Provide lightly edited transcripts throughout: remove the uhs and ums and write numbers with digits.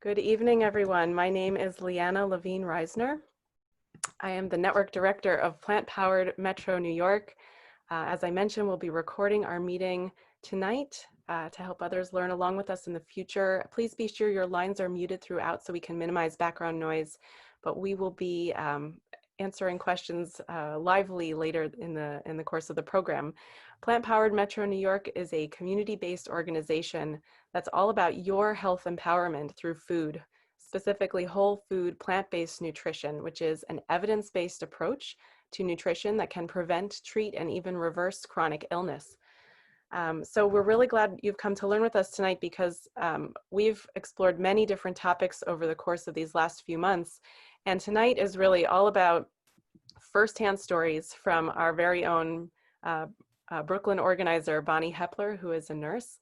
Good evening, everyone. My name is Leanna Levine Reisner. I am the Network Director of Plant-Powered Metro New York. As I mentioned, we'll be recording our meeting tonight to help others learn along with us in the future. Please be sure your lines are muted throughout so we can minimize background noise, but we will be answering questions lively later in the course of the program. Plant-Powered Metro New York is a community-based organization that's all about your health empowerment through food, specifically whole food, plant-based nutrition, which is an evidence-based approach to nutrition that can prevent, treat, and even reverse chronic illness. So we're really glad you've come to learn with us tonight because we've explored many different topics over the course of these last few months. And tonight is really all about firsthand stories from our very own Brooklyn organizer, Bonnie Hepler, who is a nurse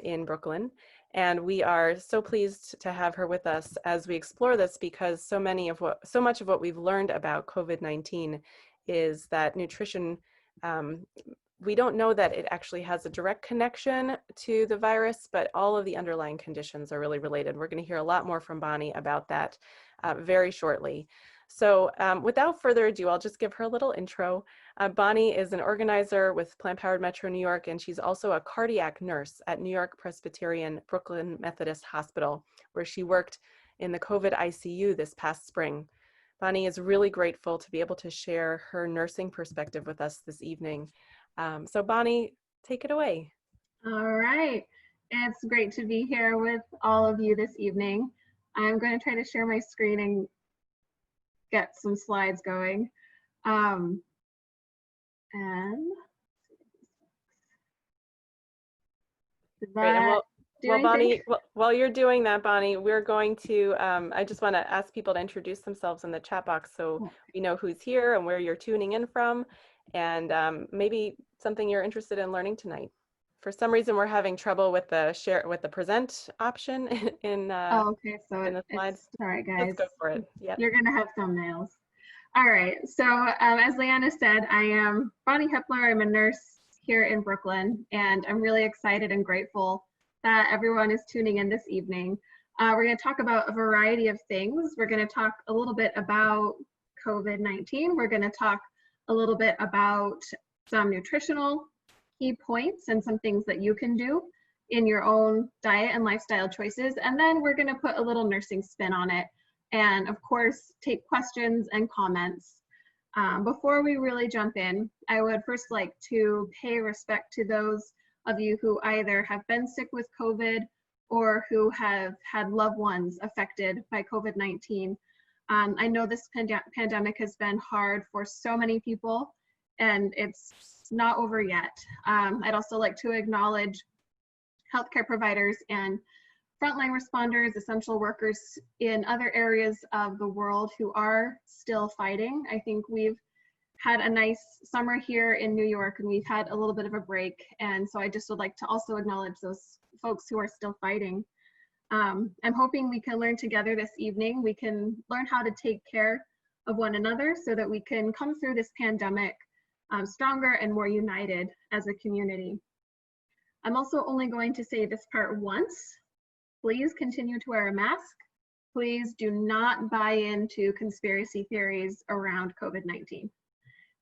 in Brooklyn. And we are so pleased to have her with us as we explore this because so much of what we've learned about COVID-19 is that nutrition, we don't know that it actually has a direct connection to the virus, but all of the underlying conditions are really related. We're going to hear a lot more from Bonnie about that very shortly. So without further ado, I'll just give her a little intro. Bonnie is an organizer with Plant-Powered Metro New York, and she's also a cardiac nurse at New York Presbyterian Brooklyn Methodist Hospital, where she worked in the COVID ICU this past spring. Bonnie is really grateful to be able to share her nursing perspective with us this evening. So Bonnie, take it away. All right. It's great to be here with all of you this evening. I'm going to try to share my screen and get some slides going. And Bonnie, while you're doing that, Bonnie, we're going to, I just want to ask people to introduce themselves in the chat box so we know who's here and where you're tuning in from, and maybe something you're interested in learning tonight. For some reason, we're having trouble with the present option in okay, so in the slides. All right, guys. Let's go for it. Yeah. You're going to have thumbnails. All right. So as Leanna said, I am Bonnie Hepler. I'm a nurse here in Brooklyn, and I'm really excited and grateful that everyone is tuning in this evening. We're going to talk about a variety of things. We're going to talk a little bit about COVID-19. We're going to talk a little bit about some nutritional key points and some things that you can do in your own diet and lifestyle choices. And then we're going to put a little nursing spin on it. And of course, take questions and comments. Before we really jump in, I would first like to pay respect to those of you who either have been sick with COVID or who have had loved ones affected by COVID-19. I know this pandemic has been hard for so many people, and it's not over yet. I'd also like to acknowledge healthcare providers and frontline responders, essential workers in other areas of the world who are still fighting. I think we've had a nice summer here in New York, and we've had a little bit of a break. And so I just would like to also acknowledge those folks who are still fighting. I'm hoping we can learn together this evening. We can learn how to take care of one another so that we can come through this pandemic stronger and more united as a community. I'm also only going to say this part once. Please continue to wear a mask. Please do not buy into conspiracy theories around COVID-19.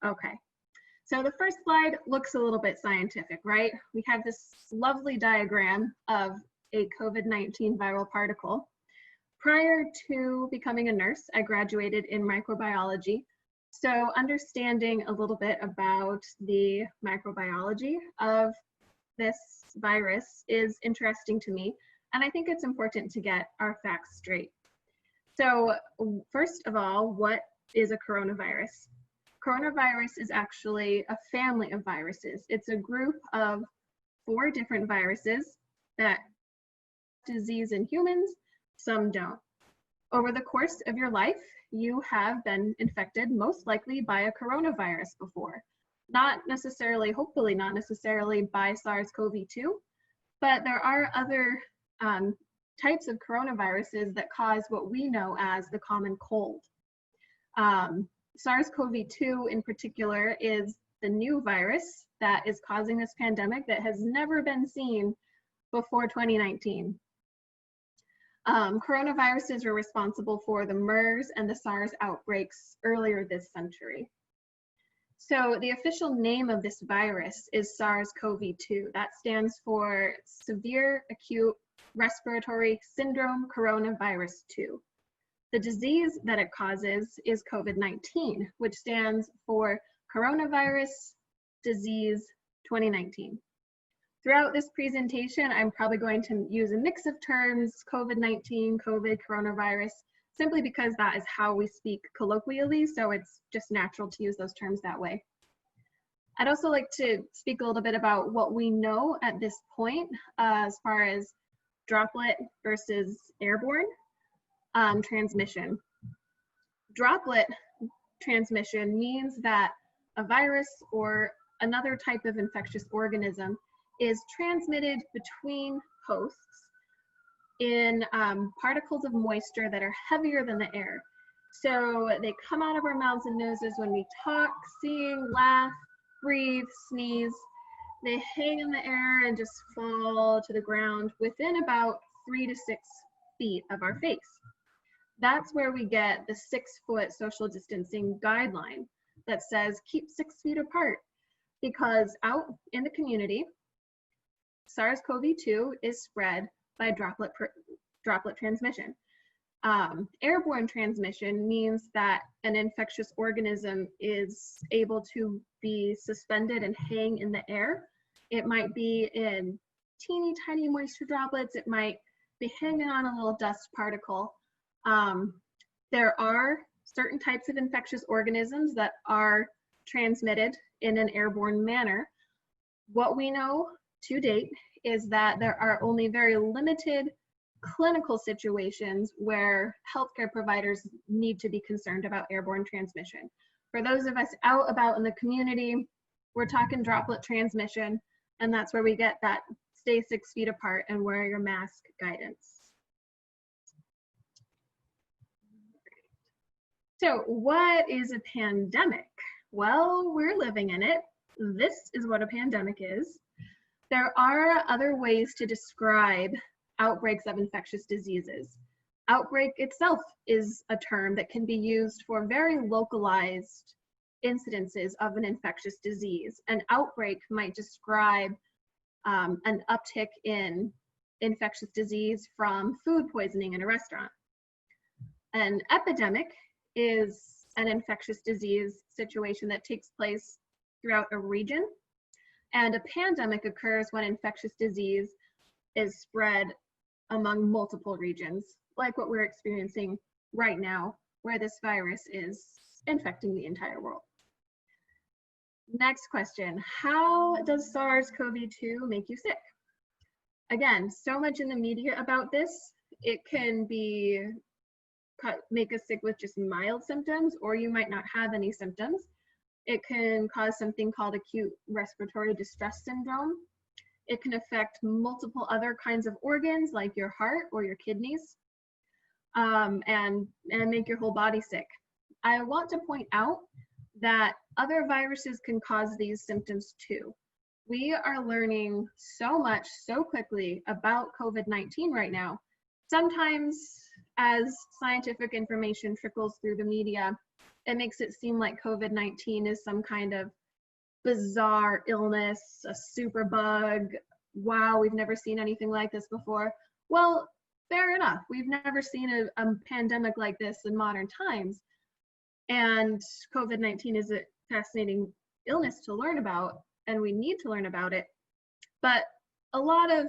Okay, so the first slide looks a little bit scientific, right? We have this lovely diagram of a COVID-19 viral particle. Prior to becoming a nurse, I graduated in microbiology. So understanding a little bit about the microbiology of this virus is interesting to me. And I think it's important to get our facts straight. So first of all, what is a coronavirus? Coronavirus is actually a family of viruses. It's a group of 4 different viruses that disease in humans, some don't. Over the course of your life, you have been infected most likely by a coronavirus before. Not necessarily, hopefully not necessarily by SARS-CoV-2, but there are other types of coronaviruses that cause what we know as the common cold. SARS-CoV-2 in particular is the new virus that is causing this pandemic that has never been seen before 2019. Coronaviruses were responsible for the MERS and the SARS outbreaks earlier this century. So the official name of this virus is SARS-CoV-2. That stands for Severe Acute Respiratory Syndrome Coronavirus 2. The disease that it causes is COVID-19, which stands for Coronavirus Disease 2019. Throughout this presentation, I'm probably going to use a mix of terms, COVID-19, COVID, coronavirus, simply because that is how we speak colloquially, so it's just natural to use those terms that way. I'd also like to speak a little bit about what we know at this point as far as droplet versus airborne transmission. Droplet transmission means that a virus or another type of infectious organism is transmitted between hosts in particles of moisture that are heavier than the air. So they come out of our mouths and noses when we talk, sing, laugh, breathe, sneeze. They hang in the air and just fall to the ground within about 3 to 6 feet of our face. That's where we get the 6-foot social distancing guideline that says keep 6 feet apart, because out in the community, SARS-CoV-2 is spread by droplet transmission. Airborne transmission means that an infectious organism is able to be suspended and hang in the air. It might be in teeny tiny moisture droplets. It might be hanging on a little dust particle. There are certain types of infectious organisms that are transmitted in an airborne manner. What we know to date is that there are only very limited clinical situations where healthcare providers need to be concerned about airborne transmission. For those of us out about in the community, we're talking droplet transmission, and that's where we get that stay 6 feet apart and wear your mask guidance. So what is a pandemic? Well, we're living in it. This is what a pandemic is. There are other ways to describe outbreaks of infectious diseases. Outbreak itself is a term that can be used for very localized incidences of an infectious disease. An outbreak might describe an uptick in infectious disease from food poisoning in a restaurant. An epidemic is an infectious disease situation that takes place throughout a region. And a pandemic occurs when infectious disease is spread among multiple regions, like what we're experiencing right now, where this virus is infecting the entire world. Next question, how does SARS-CoV-2 make you sick? Again, so much in the media about this. It can make us sick with just mild symptoms, or you might not have any symptoms. It can cause something called acute respiratory distress syndrome. It can affect multiple other kinds of organs like your heart or your kidneys, and make your whole body sick. I want to point out that other viruses can cause these symptoms too. We are learning so much so quickly about COVID-19 right now. Sometimes as scientific information trickles through the media, it makes it seem like COVID-19 is some kind of bizarre illness, a super bug. Wow, we've never seen anything like this before. Well, fair enough. We've never seen a pandemic like this in modern times. And COVID-19 is a fascinating illness to learn about, and we need to learn about it. But a lot of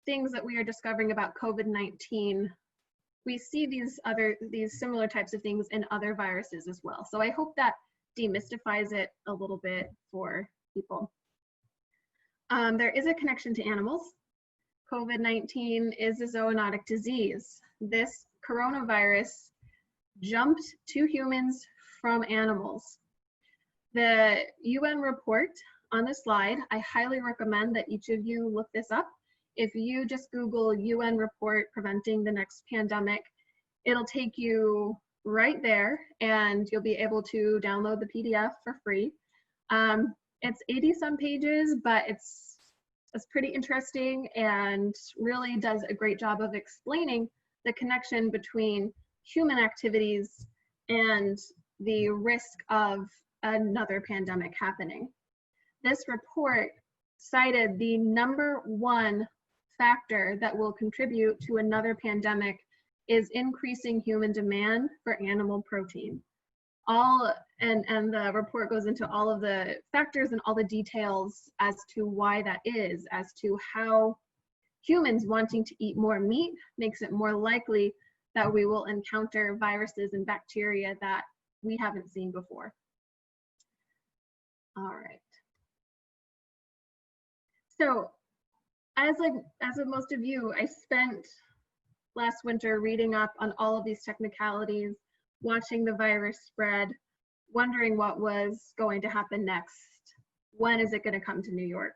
things that we are discovering about COVID-19, we see these similar types of things in other viruses as well. So I hope that demystifies it a little bit for people. There is a connection to animals. COVID-19 is a zoonotic disease. This coronavirus jumped to humans from animals. The UN report on the slide, I highly recommend that each of you look this up. If you just Google UN report preventing the next pandemic, it'll take you right there and you'll be able to download the PDF for free. It's 80-some pages, but it's pretty interesting and really does a great job of explaining the connection between human activities and the risk of another pandemic happening. This report cited the #1 factor that will contribute to another pandemic is increasing human demand for animal protein. And the report goes into all of the factors and all the details as to why that is, as to how humans wanting to eat more meat makes it more likely that we will encounter viruses and bacteria that we haven't seen before. All right. So as with most of you, I spent last winter reading up on all of these technicalities, watching the virus spread, wondering what was going to happen next. When is it going to come to New York?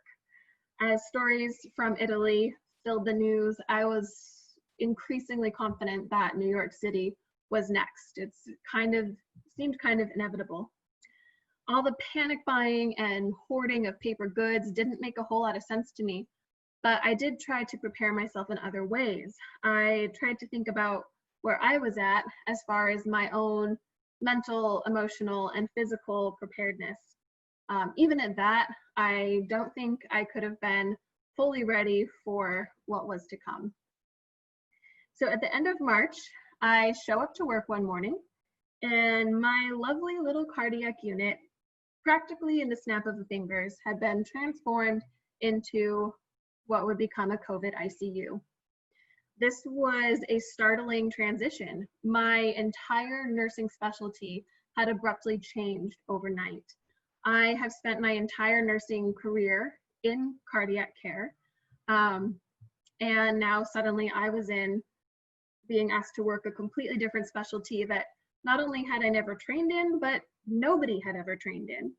As stories from Italy filled the news, I was increasingly confident that New York City was next. It's seemed kind of inevitable. All the panic buying and hoarding of paper goods didn't make a whole lot of sense to me, but I did try to prepare myself in other ways. I tried to think about where I was at as far as my own mental, emotional, and physical preparedness. Even at that, I don't think I could have been fully ready for what was to come. So at the end of March, I show up to work one morning, and my lovely little cardiac unit, practically in the snap of the fingers, had been transformed into what would become a COVID ICU. This was a startling transition. My entire nursing specialty had abruptly changed overnight. I have spent my entire nursing career in cardiac care, and now suddenly I was being asked to work a completely different specialty that not only had I never trained in, but nobody had ever trained in.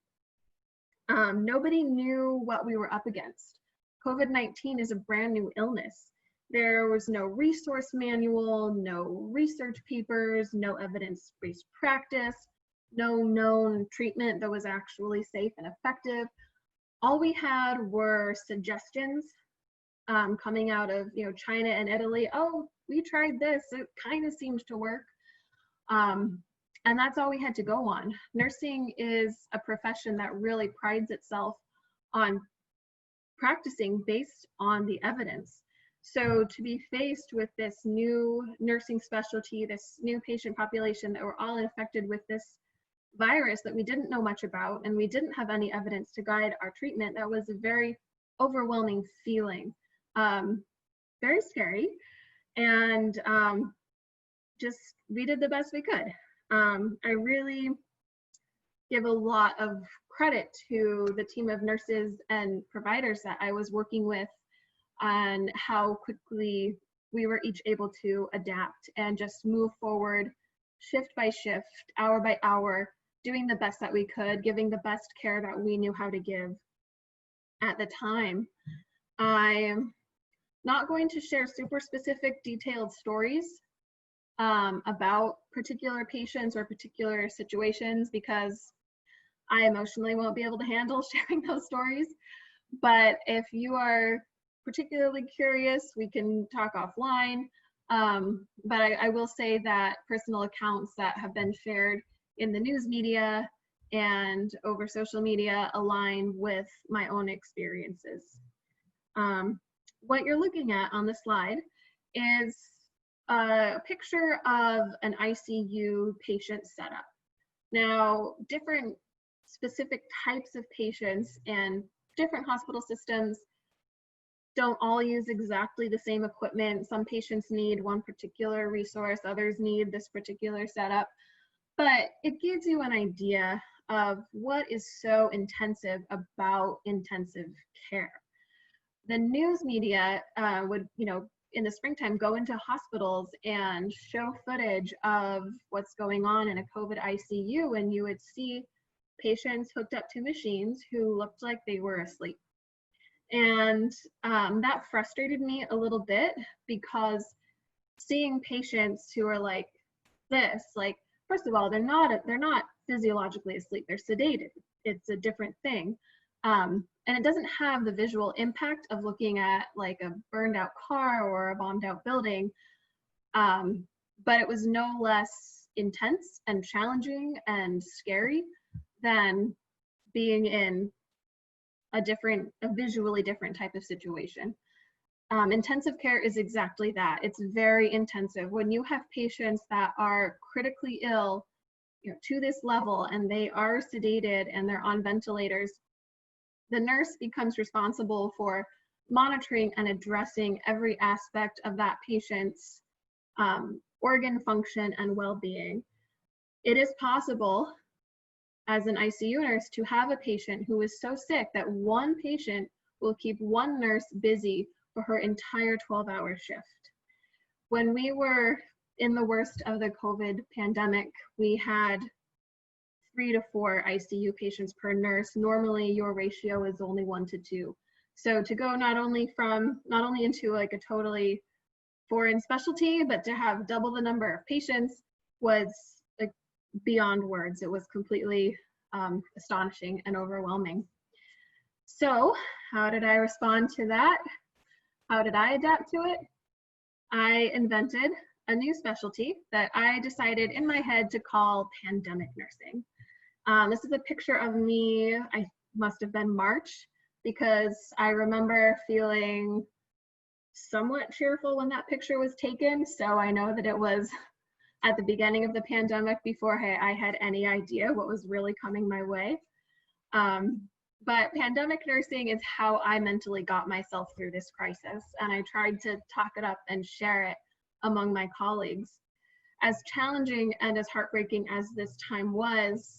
Nobody knew what we were up against. COVID-19 is a brand new illness. There was no resource manual, no research papers, no evidence-based practice, no known treatment that was actually safe and effective. All we had were suggestions coming out of China and Italy. Oh, we tried this, it kind of seemed to work. And that's all we had to go on. Nursing is a profession that really prides itself on practicing based on the evidence. So to be faced with this new nursing specialty, this new patient population that were all infected with this virus that we didn't know much about, and we didn't have any evidence to guide our treatment, that was a very overwhelming feeling. Very scary. And we did the best we could. I really give a lot of credit to the team of nurses and providers that I was working with on how quickly we were each able to adapt and just move forward shift by shift, hour by hour, doing the best that we could, giving the best care that we knew how to give at the time. I'm not going to share super specific detailed stories about particular patients or particular situations because I emotionally won't be able to handle sharing those stories. But if you are particularly curious, we can talk offline. But I will say that personal accounts that have been shared in the news media and over social media align with my own experiences. What you're looking at on the slide is a picture of an ICU patient setup. Now, different specific types of patients and different hospital systems don't all use exactly the same equipment. Some patients need one particular resource, others need this particular setup, but it gives you an idea of what is so intensive about intensive care. The news media would, in the springtime, go into hospitals and show footage of what's going on in a COVID ICU, and you would see patients hooked up to machines who looked like they were asleep. And that frustrated me a little bit because seeing patients who are like this, like, first of all, they're not physiologically asleep, they're sedated. It's a different thing. And it doesn't have the visual impact of looking at like a burned out car or a bombed out building. But it was no less intense and challenging and scary than being in a visually different type of situation. Intensive care is exactly that. It's very intensive. When you have patients that are critically ill, to this level, and they are sedated and they're on ventilators, the nurse becomes responsible for monitoring and addressing every aspect of that patient's organ function and well-being. It is possible as an ICU nurse to have a patient who is so sick that one patient will keep one nurse busy for her entire 12-hour shift. When we were in the worst of the COVID pandemic, we had 3 to 4 ICU patients per nurse. Normally your ratio is only 1 to 2. So to go not only into like a totally foreign specialty, but to have double the number of patients was like beyond words. It was completely astonishing and overwhelming. So how did I respond to that? How did I adapt to it? I invented a new specialty that I decided in my head to call pandemic nursing. This is a picture of me, I must have been March, because I remember feeling somewhat cheerful when that picture was taken. So I know that it was at the beginning of the pandemic before I had any idea what was really coming my way. But pandemic nursing is how I mentally got myself through this crisis. And I tried to talk it up and share it among my colleagues. As challenging and as heartbreaking as this time was,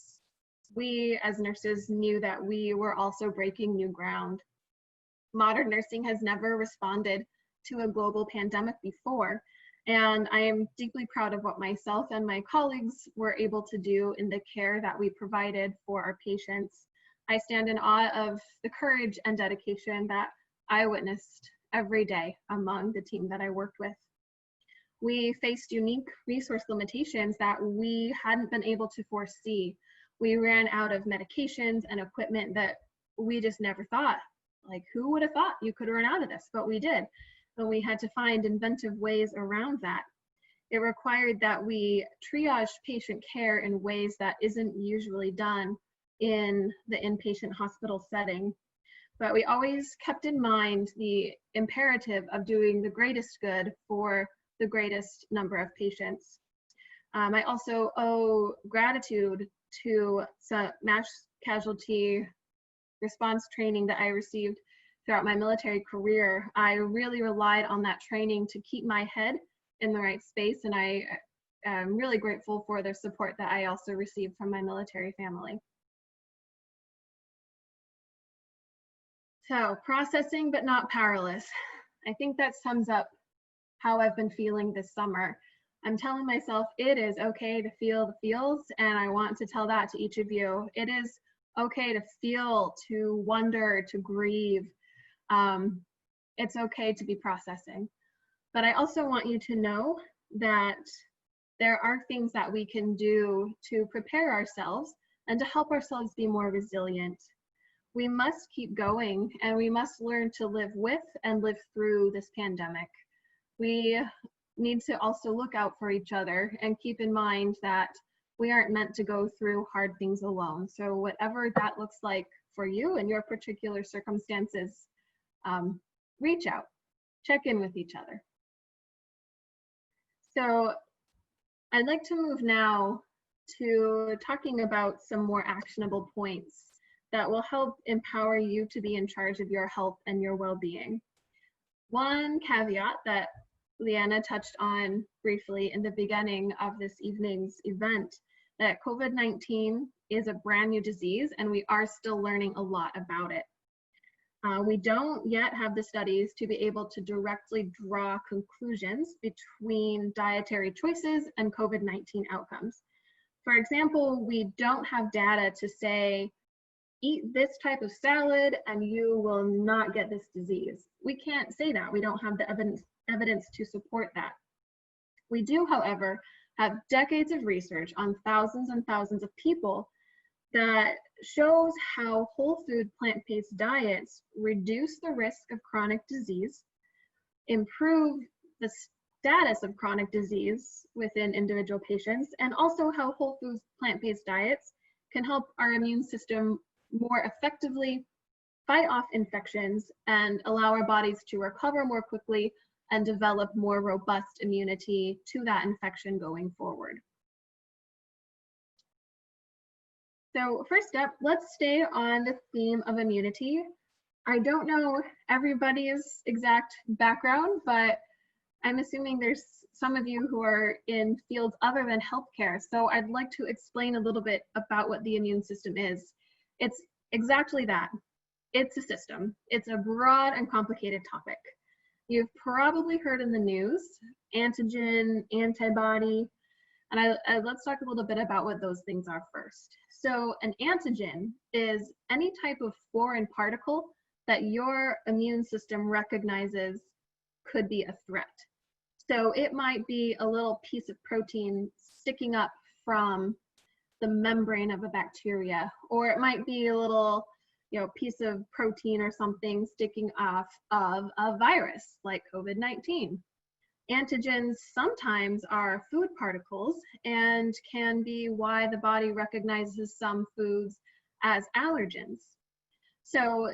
we as nurses knew that we were also breaking new ground. Modern nursing has never responded to a global pandemic before, and I am deeply proud of what myself and my colleagues were able to do in the care that we provided for our patients. I stand in awe of the courage and dedication that I witnessed every day among the team that I worked with. We faced unique resource limitations that we hadn't been able to foresee. We ran out of medications and equipment that we just never thought. Like, who would have thought you could run out of this? But we did. But we had to find inventive ways around that. It required that we triage patient care in ways that isn't usually done in the inpatient hospital setting. But we always kept in mind the imperative of doing the greatest good for the greatest number of patients. I also owe gratitude to some mass casualty response training that I received throughout my military career. I really relied on that training to keep my head in the right space, and I am really grateful for the support that I also received from my military family. So, processing but not powerless. I think that sums up how I've been feeling this summer. I'm telling myself it is okay to feel the feels, and I want to tell that to each of you. It is okay to feel, to wonder, to grieve. It's okay to be processing. But I also want you to know that there are things that we can do to prepare ourselves and to help ourselves be more resilient. We must keep going, and we must learn to live with and live through this pandemic. We need to also look out for each other and keep in mind that we aren't meant to go through hard things alone. So whatever that looks like for you and your particular circumstances, reach out, check in with each other. So I'd like to move now to talking about some more actionable points that will help empower you to be in charge of your health and your well-being. One caveat that Leanna touched on briefly in the beginning of this evening's event, that COVID-19 is a brand new disease and we are still learning a lot about it. We don't yet have the studies to be able to directly draw conclusions between dietary choices and COVID-19 outcomes. For example, we don't have data to say, eat this type of salad and you will not get this disease. We can't say that. We don't have the evidence to support that. We do, however, have decades of research on thousands and thousands of people that shows how whole food plant-based diets reduce the risk of chronic disease, improve the status of chronic disease within individual patients, and also how whole foods, plant-based diets can help our immune system more effectively fight off infections and allow our bodies to recover more quickly and develop more robust immunity to that infection going forward. So first up, let's stay on the theme of immunity. I don't know everybody's exact background, but I'm assuming there's some of you who are in fields other than healthcare. So I'd like to explain a little bit about what the immune system is. It's exactly that. It's a system. It's a broad and complicated topic. You've probably heard in the news, antigen, antibody, and let's talk a little bit about what those things are first. So an antigen is any type of foreign particle that your immune system recognizes could be a threat. So it might be a little piece of protein sticking up from the membrane of a bacteria, or it might be a little piece of protein or something sticking off of a virus like COVID-19. Antigens sometimes are food particles and can be why the body recognizes some foods as allergens. So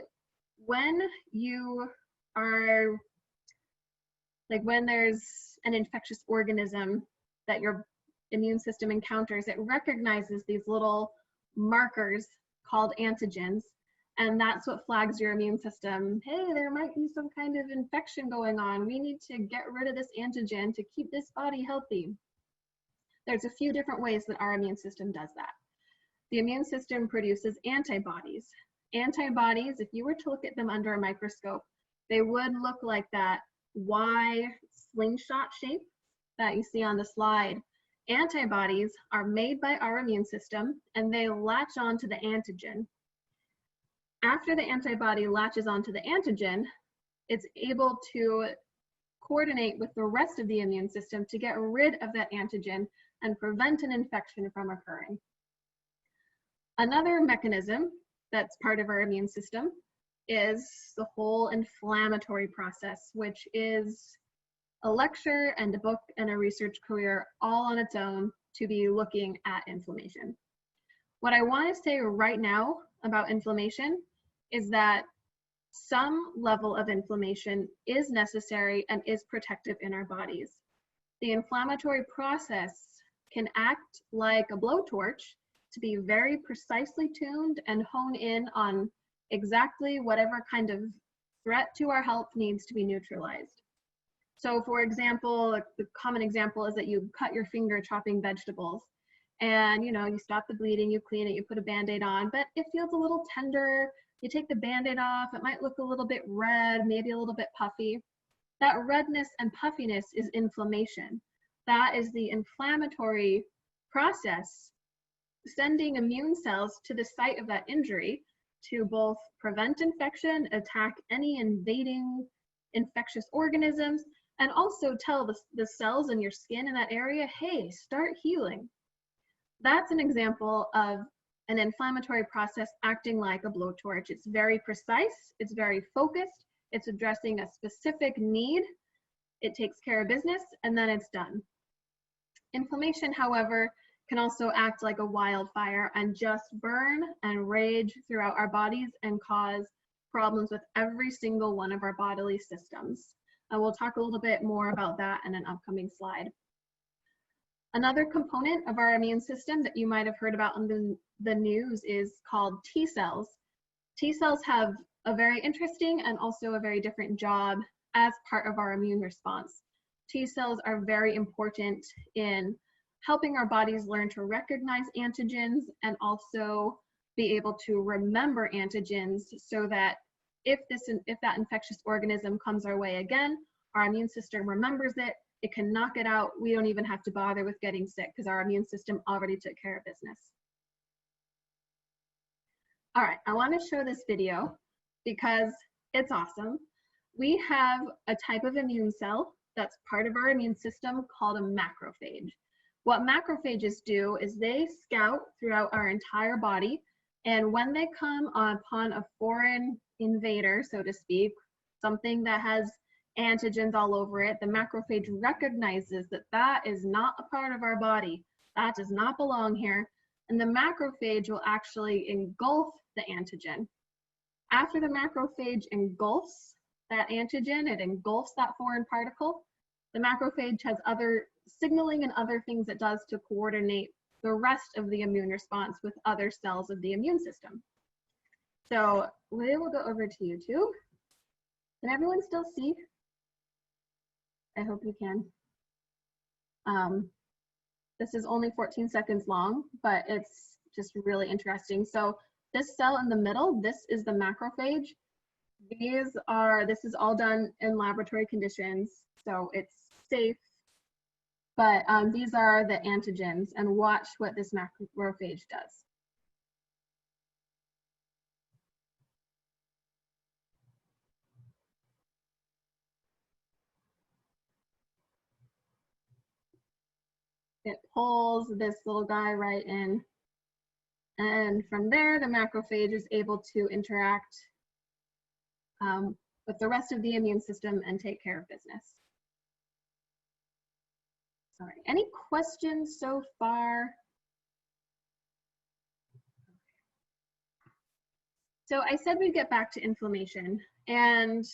when you are, when there's an infectious organism that your immune system encounters, it recognizes these little markers called antigens. And that's what flags your immune system. Hey, there might be some kind of infection going on. We need to get rid of this antigen to keep this body healthy. There's a few different ways that our immune system does that. The immune system produces antibodies. Antibodies, if you were to look at them under a microscope, they would look like that Y slingshot shape that you see on the slide. Antibodies are made by our immune system and they latch onto the antigen. After the antibody latches onto the antigen, it's able to coordinate with the rest of the immune system to get rid of that antigen and prevent an infection from occurring. Another mechanism that's part of our immune system is the whole inflammatory process, which is a lecture and a book and a research career all on its own to be looking at inflammation. What I want to say right now about inflammation is that some level of inflammation is necessary and is protective in our bodies. The inflammatory process can act like a blowtorch to be very precisely tuned and hone in on exactly whatever kind of threat to our health needs to be neutralized. So for example, the common example is that you cut your finger chopping vegetables and you stop the bleeding, you clean it, you put a Band-Aid on, but it feels a little tender. You take the Band-Aid off, it might look a little bit red, maybe a little bit puffy. That redness and puffiness is inflammation. That is the inflammatory process sending immune cells to the site of that injury to both prevent infection, attack any invading infectious organisms, and also tell the cells in your skin in that area, hey, start healing. That's an example of an inflammatory process acting like a blowtorch. It's very precise, it's very focused, it's addressing a specific need, it takes care of business, and then it's done. Inflammation, however, can also act like a wildfire and just burn and rage throughout our bodies and cause problems with every single one of our bodily systems. And we'll talk a little bit more about that in an upcoming slide. Another component of our immune system that you might have heard about in the news is called T cells. T cells have a very interesting and also a very different job as part of our immune response. T cells are very important in helping our bodies learn to recognize antigens and also be able to remember antigens so that if that infectious organism comes our way again, our immune system remembers it, it can knock it out. We don't even have to bother with getting sick because our immune system already took care of business. All right, I want to show this video because it's awesome. We have a type of immune cell that's part of our immune system called a macrophage. What macrophages do is they scout throughout our entire body, and when they come upon a foreign invader, so to speak, something that has antigens all over it, the macrophage recognizes that that is not a part of our body. That does not belong here. And the macrophage will actually engulf the antigen. After the macrophage engulfs that antigen, it engulfs that foreign particle, the macrophage has other signaling and other things it does to coordinate the rest of the immune response with other cells of the immune system. So we will go over to YouTube. Can everyone still see? I hope you can. This is only 14 seconds long, but it's just really interesting. So this cell in the middle, this is the macrophage. This is all done in laboratory conditions, so it's safe. But these are the antigens, and watch what this macrophage does. It pulls this little guy right in. And from there, the macrophage is able to interact with the rest of the immune system and take care of business. All right, any questions so far? So I said we'd get back to inflammation, and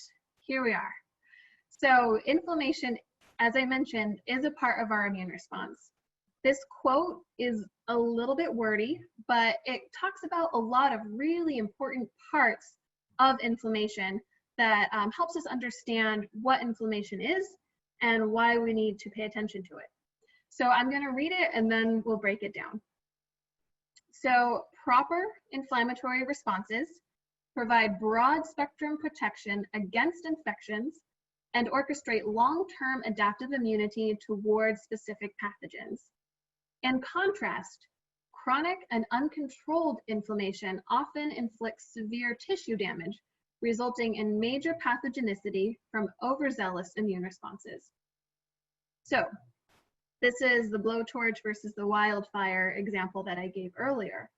here we are. So inflammation, as I mentioned, is a part of our immune response. This quote is a little bit wordy, but it talks about a lot of really important parts of inflammation that helps us understand what inflammation is and why we need to pay attention to it. So I'm going to read it and then we'll break it down. So proper inflammatory responses provide broad spectrum protection against infections and orchestrate long-term adaptive immunity towards specific pathogens. In contrast, chronic and uncontrolled inflammation often inflicts severe tissue damage, resulting in major pathogenicity from overzealous immune responses. So, this is the blowtorch versus the wildfire example that I gave earlier.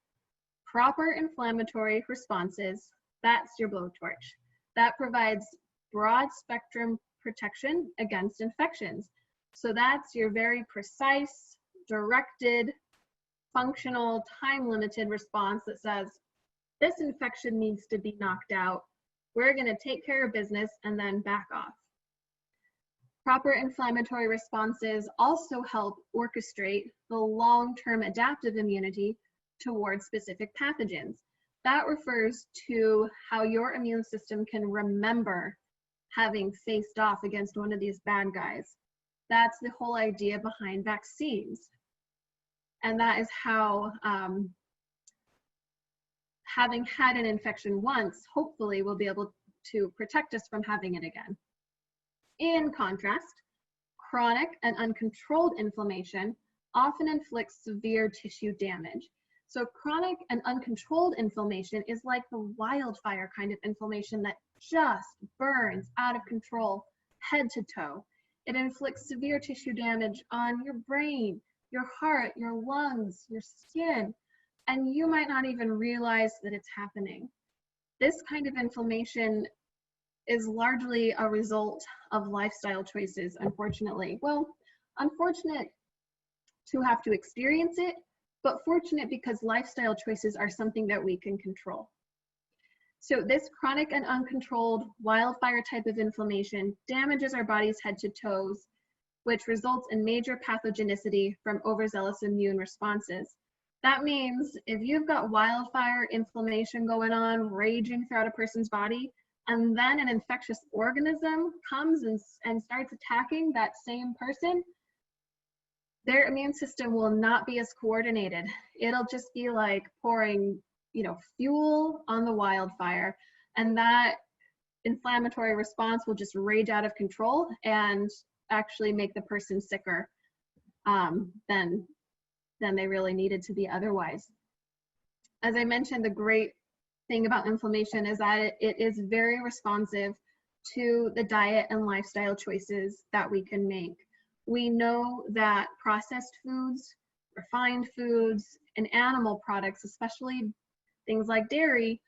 Proper inflammatory responses, that's your blowtorch. That provides broad spectrum protection against infections. So that's your very precise, directed, functional, time-limited response that says, this infection needs to be knocked out. We're going to take care of business and then back off. Proper inflammatory responses also help orchestrate the long-term adaptive immunity towards specific pathogens. That refers to how your immune system can remember having faced off against one of these bad guys. That's the whole idea behind vaccines. And that is how having had an infection once, hopefully will be able to protect us from having it again. In contrast, chronic and uncontrolled inflammation often inflicts severe tissue damage. So chronic and uncontrolled inflammation is like the wildfire kind of inflammation that just burns out of control, head to toe. It inflicts severe tissue damage on your brain, your heart, your lungs, your skin, and you might not even realize that it's happening. This kind of inflammation is largely a result of lifestyle choices, unfortunately. Well, unfortunate to have to experience it, but fortunate because lifestyle choices are something that we can control. So this chronic and uncontrolled wildfire type of inflammation damages our body's head to toes, which results in major pathogenicity from overzealous immune responses. That means if you've got wildfire inflammation going on, raging throughout a person's body, and then an infectious organism comes and starts attacking that same person, their immune system will not be as coordinated. It'll just be like pouring, fuel on the wildfire, and that inflammatory response will just rage out of control and actually make the person sicker than they really needed to be otherwise. As I mentioned, the great thing about inflammation is that it is very responsive to the diet and lifestyle choices that we can make. We know that processed foods, refined foods, and animal products, especially things like dairy,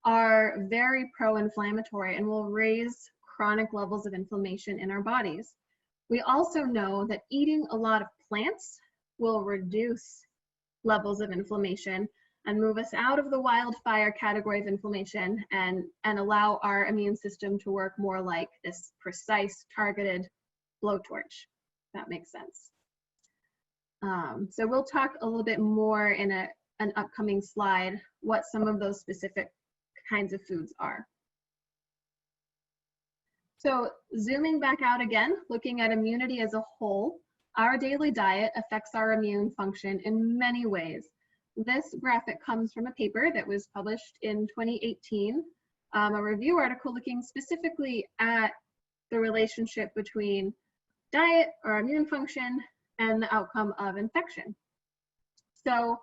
are very pro-inflammatory and will raise chronic levels of inflammation in our bodies. We also know that eating a lot of plants will reduce levels of inflammation and move us out of the wildfire category of inflammation and allow our immune system to work more like this precise, targeted blowtorch. That makes sense. So we'll talk a little bit more in an upcoming slide what some of those specific kinds of foods are. So zooming back out again, looking at immunity as a whole, our daily diet affects our immune function in many ways. This graphic comes from a paper that was published in 2018, a review article looking specifically at the relationship between diet or immune function and the outcome of infection. So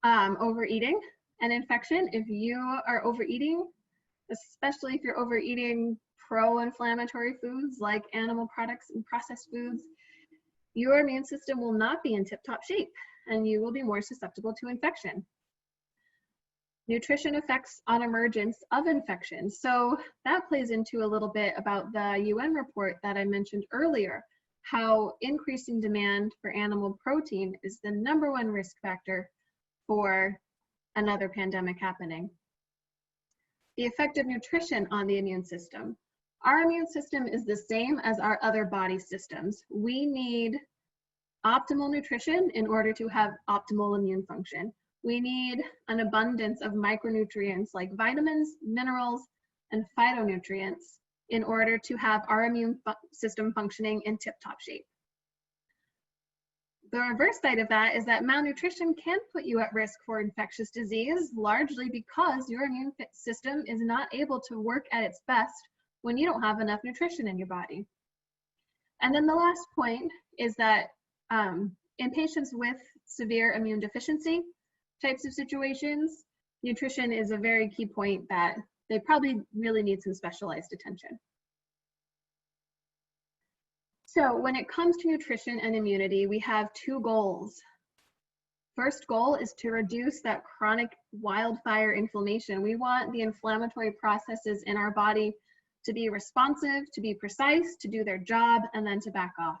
overeating and infection, if you are overeating, especially if you're overeating pro-inflammatory foods like animal products and processed foods, your immune system will not be in tip-top shape and you will be more susceptible to infection. Nutrition effects on emergence of infection. So that plays into a little bit about the UN report that I mentioned earlier, how increasing demand for animal protein is the #1 risk factor for another pandemic happening. The effect of nutrition on the immune system. Our immune system is the same as our other body systems. We need optimal nutrition in order to have optimal immune function. We need an abundance of micronutrients like vitamins, minerals, and phytonutrients in order to have our immune system functioning in tip-top shape. The reverse side of that is that malnutrition can put you at risk for infectious disease, largely because your immune system is not able to work at its best when you don't have enough nutrition in your body. And then the last point is that in patients with severe immune deficiency types of situations, nutrition is a very key point that they probably really need some specialized attention. So when it comes to nutrition and immunity, we have 2 goals. First goal is to reduce that chronic wildfire inflammation. We want the inflammatory processes in our body to be responsive, to be precise, to do their job, and then to back off.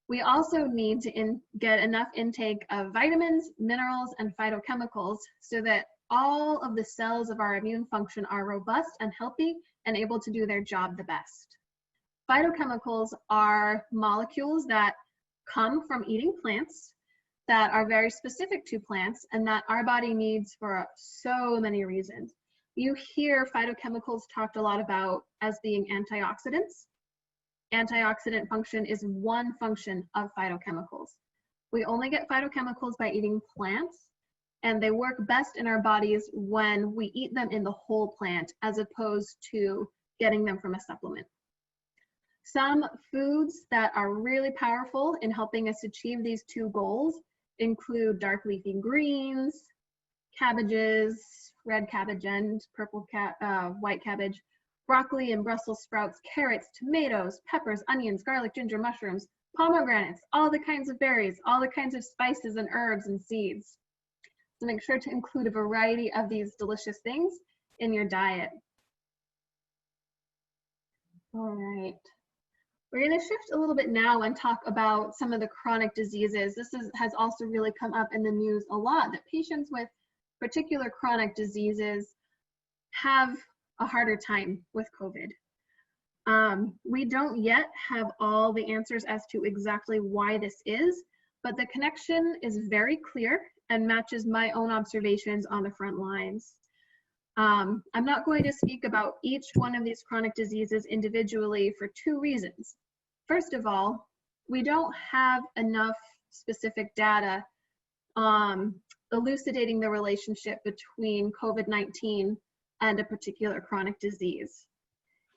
We also need to get enough intake of vitamins, minerals, and phytochemicals so that all of the cells of our immune function are robust and healthy and able to do their job the best. Phytochemicals are molecules that come from eating plants that are very specific to plants and that our body needs for so many reasons. You hear phytochemicals talked a lot about as being antioxidants. Antioxidant function is one function of phytochemicals. We only get phytochemicals by eating plants, and they work best in our bodies when we eat them in the whole plant as opposed to getting them from a supplement. Some foods that are really powerful in helping us achieve these 2 goals include dark leafy greens, cabbages, red cabbage and white cabbage, broccoli and Brussels sprouts, carrots, tomatoes, peppers, onions, garlic, ginger, mushrooms, pomegranates, all the kinds of berries, all the kinds of spices and herbs and seeds. So make sure to include a variety of these delicious things in your diet. All right. We're going to shift a little bit now and talk about some of the chronic diseases. This has also really come up in the news a lot, that patients with particular chronic diseases have a harder time with COVID. We don't yet have all the answers as to exactly why this is, but the connection is very clear and matches my own observations on the front lines. I'm not going to speak about each one of these chronic diseases individually for 2 reasons. First of all, we don't have enough specific data elucidating the relationship between COVID-19 and a particular chronic disease.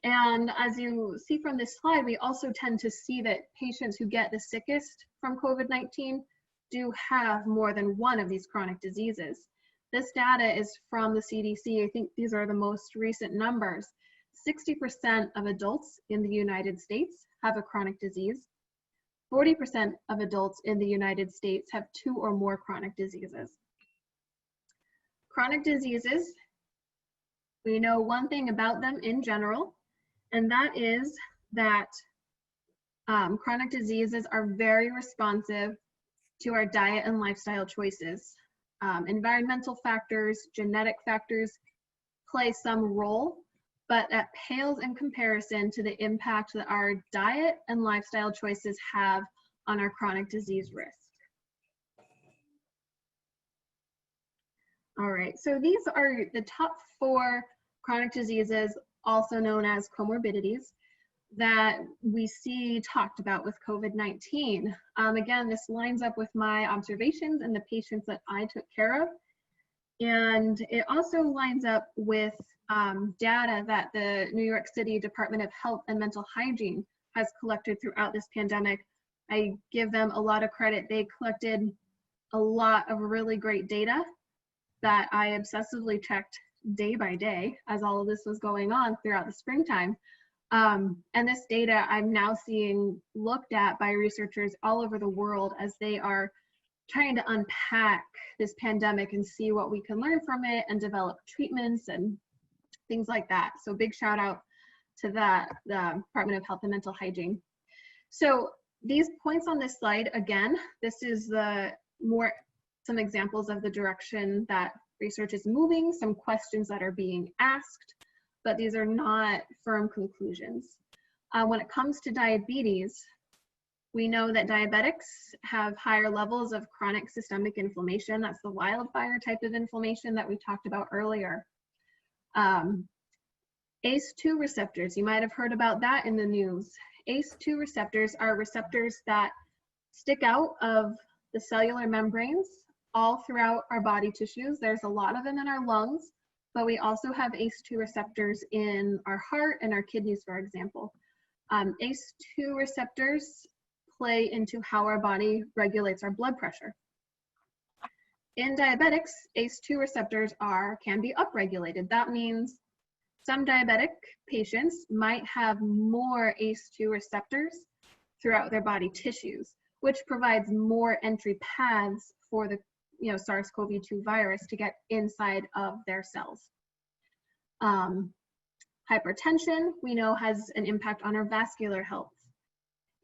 And as you see from this slide, we also tend to see that patients who get the sickest from COVID-19 do have more than one of these chronic diseases. This data is from the CDC. I think these are the most recent numbers. 60% of adults in the United States have a chronic disease. 40% of adults in the United States have 2 or more chronic diseases. Chronic diseases, we know one thing about them in general, and that is that chronic diseases are very responsive to our diet and lifestyle choices. Environmental factors, genetic factors play some role, but that pales in comparison to the impact that our diet and lifestyle choices have on our chronic disease risk. All right, so these are the top 4 chronic diseases, also known as comorbidities, that we see talked about with COVID-19. Again, this lines up with my observations and the patients that I took care of. And it also lines up with data that the New York City Department of Health and Mental Hygiene has collected throughout this pandemic. I give them a lot of credit. They collected a lot of really great data that I obsessively checked day by day as all of this was going on throughout the springtime. And this data I'm now seeing looked at by researchers all over the world as they are trying to unpack this pandemic and see what we can learn from it and develop treatments and things like that. So big shout out to that, the Department of Health and Mental Hygiene. So these points on this slide, again, this is some examples of the direction that research is moving, some questions that are being asked, but these are not firm conclusions. When it comes to diabetes, we know that diabetics have higher levels of chronic systemic inflammation. That's the wildfire type of inflammation that we talked about earlier. ACE2 receptors, you might have heard about that in the news. ACE2 receptors are receptors that stick out of the cellular membranes all throughout our body tissues. There's a lot of them in our lungs, but we also have ACE2 receptors in our heart and our kidneys, for example. ACE2 receptors play into how our body regulates our blood pressure. In diabetics, ACE2 receptors can be upregulated. That means some diabetic patients might have more ACE2 receptors throughout their body tissues, which provides more entry paths for the SARS-CoV-2 virus to get inside of their cells. Hypertension, we know, has an impact on our vascular health.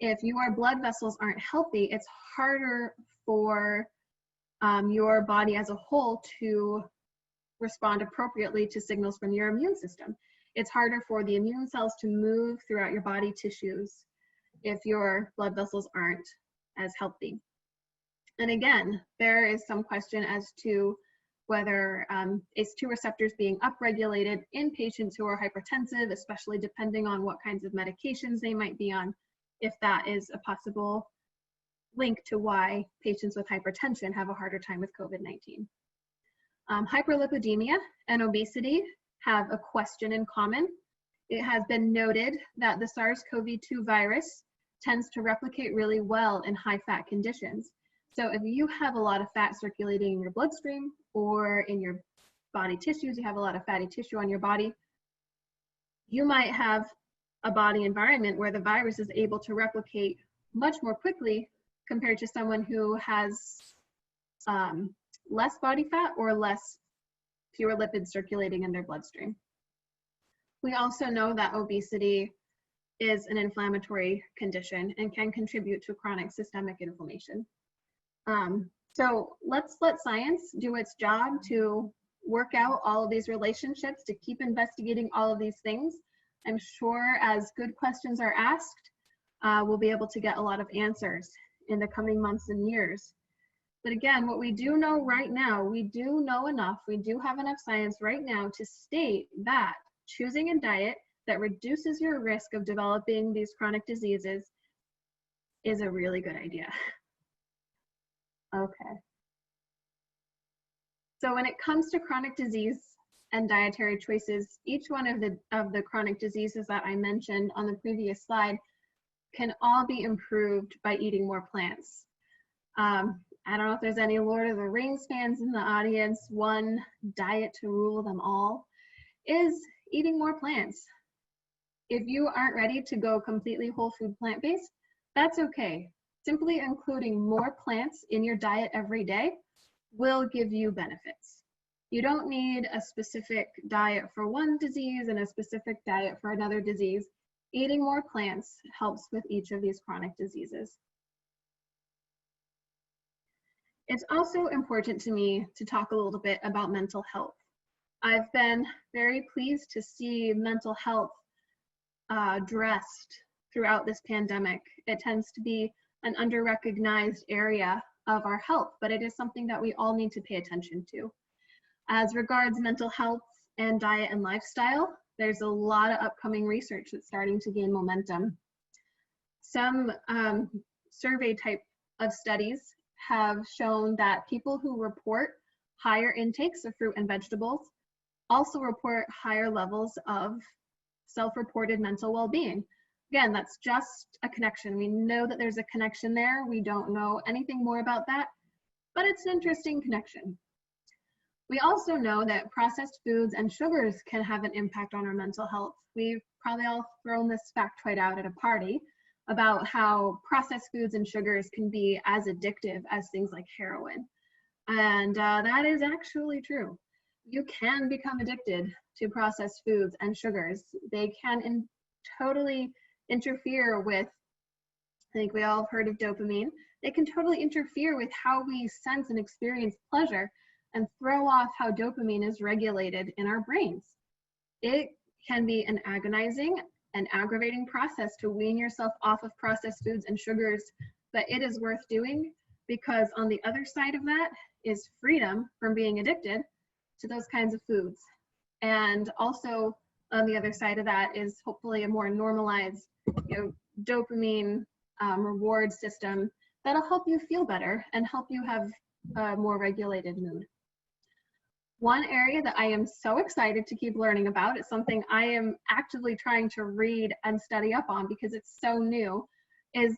If your blood vessels aren't healthy, it's harder for your body as a whole to respond appropriately to signals from your immune system. It's harder for the immune cells to move throughout your body tissues if your blood vessels aren't as healthy. And again, there is some question as to whether ACE2 receptors being upregulated in patients who are hypertensive, especially depending on what kinds of medications they might be on, if that is a possible link to why patients with hypertension have a harder time with COVID-19. Hyperlipidemia and obesity have a question in common. It has been noted that the SARS-CoV-2 virus tends to replicate really well in high-fat conditions. So if you have a lot of fat circulating in your bloodstream or in your body tissues, you have a lot of fatty tissue on your body, you might have a body environment where the virus is able to replicate much more quickly compared to someone who has less body fat or fewer lipids circulating in their bloodstream. We also know that obesity is an inflammatory condition and can contribute to chronic systemic inflammation. So let's let science do its job to work out all of these relationships, to keep investigating all of these things. I'm sure as good questions are asked, we'll be able to get a lot of answers in the coming months and years. But again, what we do know right now, we do know enough, we do have enough science right now to state that choosing a diet that reduces your risk of developing these chronic diseases is a really good idea. Okay. So when it comes to chronic disease and dietary choices, each one of the chronic diseases that I mentioned on the previous slide can all be improved by eating more plants. I don't know if there's any Lord of the Rings fans in the audience. One diet to rule them all is eating more plants. If you aren't ready to go completely whole food plant-based, that's okay. Simply including more plants in your diet every day will give you benefits. You don't need a specific diet for one disease and a specific diet for another disease. Eating more plants helps with each of these chronic diseases. It's also important to me to talk a little bit about mental health. I've been very pleased to see mental health addressed throughout this pandemic. It tends to be an under-recognized area of our health, but it is something that we all need to pay attention to. As regards mental health and diet and lifestyle, there's a lot of upcoming research that's starting to gain momentum. Some survey type of studies have shown that people who report higher intakes of fruit and vegetables also report higher levels of self-reported mental well-being. Again, that's just a connection. We know that there's a connection there. We don't know anything more about that, but it's an interesting connection. We also know that processed foods and sugars can have an impact on our mental health. We've probably all thrown this factoid out at a party about how processed foods and sugars can be as addictive as things like heroin. And that is actually true. You can become addicted to processed foods and sugars. They can totally interfere with, I think we all have heard of dopamine. They can totally interfere with how we sense and experience pleasure and throw off how dopamine is regulated in our brains. It can be an agonizing and aggravating process to wean yourself off of processed foods and sugars, but it is worth doing because on the other side of that is freedom from being addicted to those kinds of foods. And also on the other side of that is hopefully a more normalized, dopamine reward system that'll help you feel better and help you have a more regulated mood. One area that I am so excited to keep learning about, it's something I am actively trying to read and study up on because it's so new, is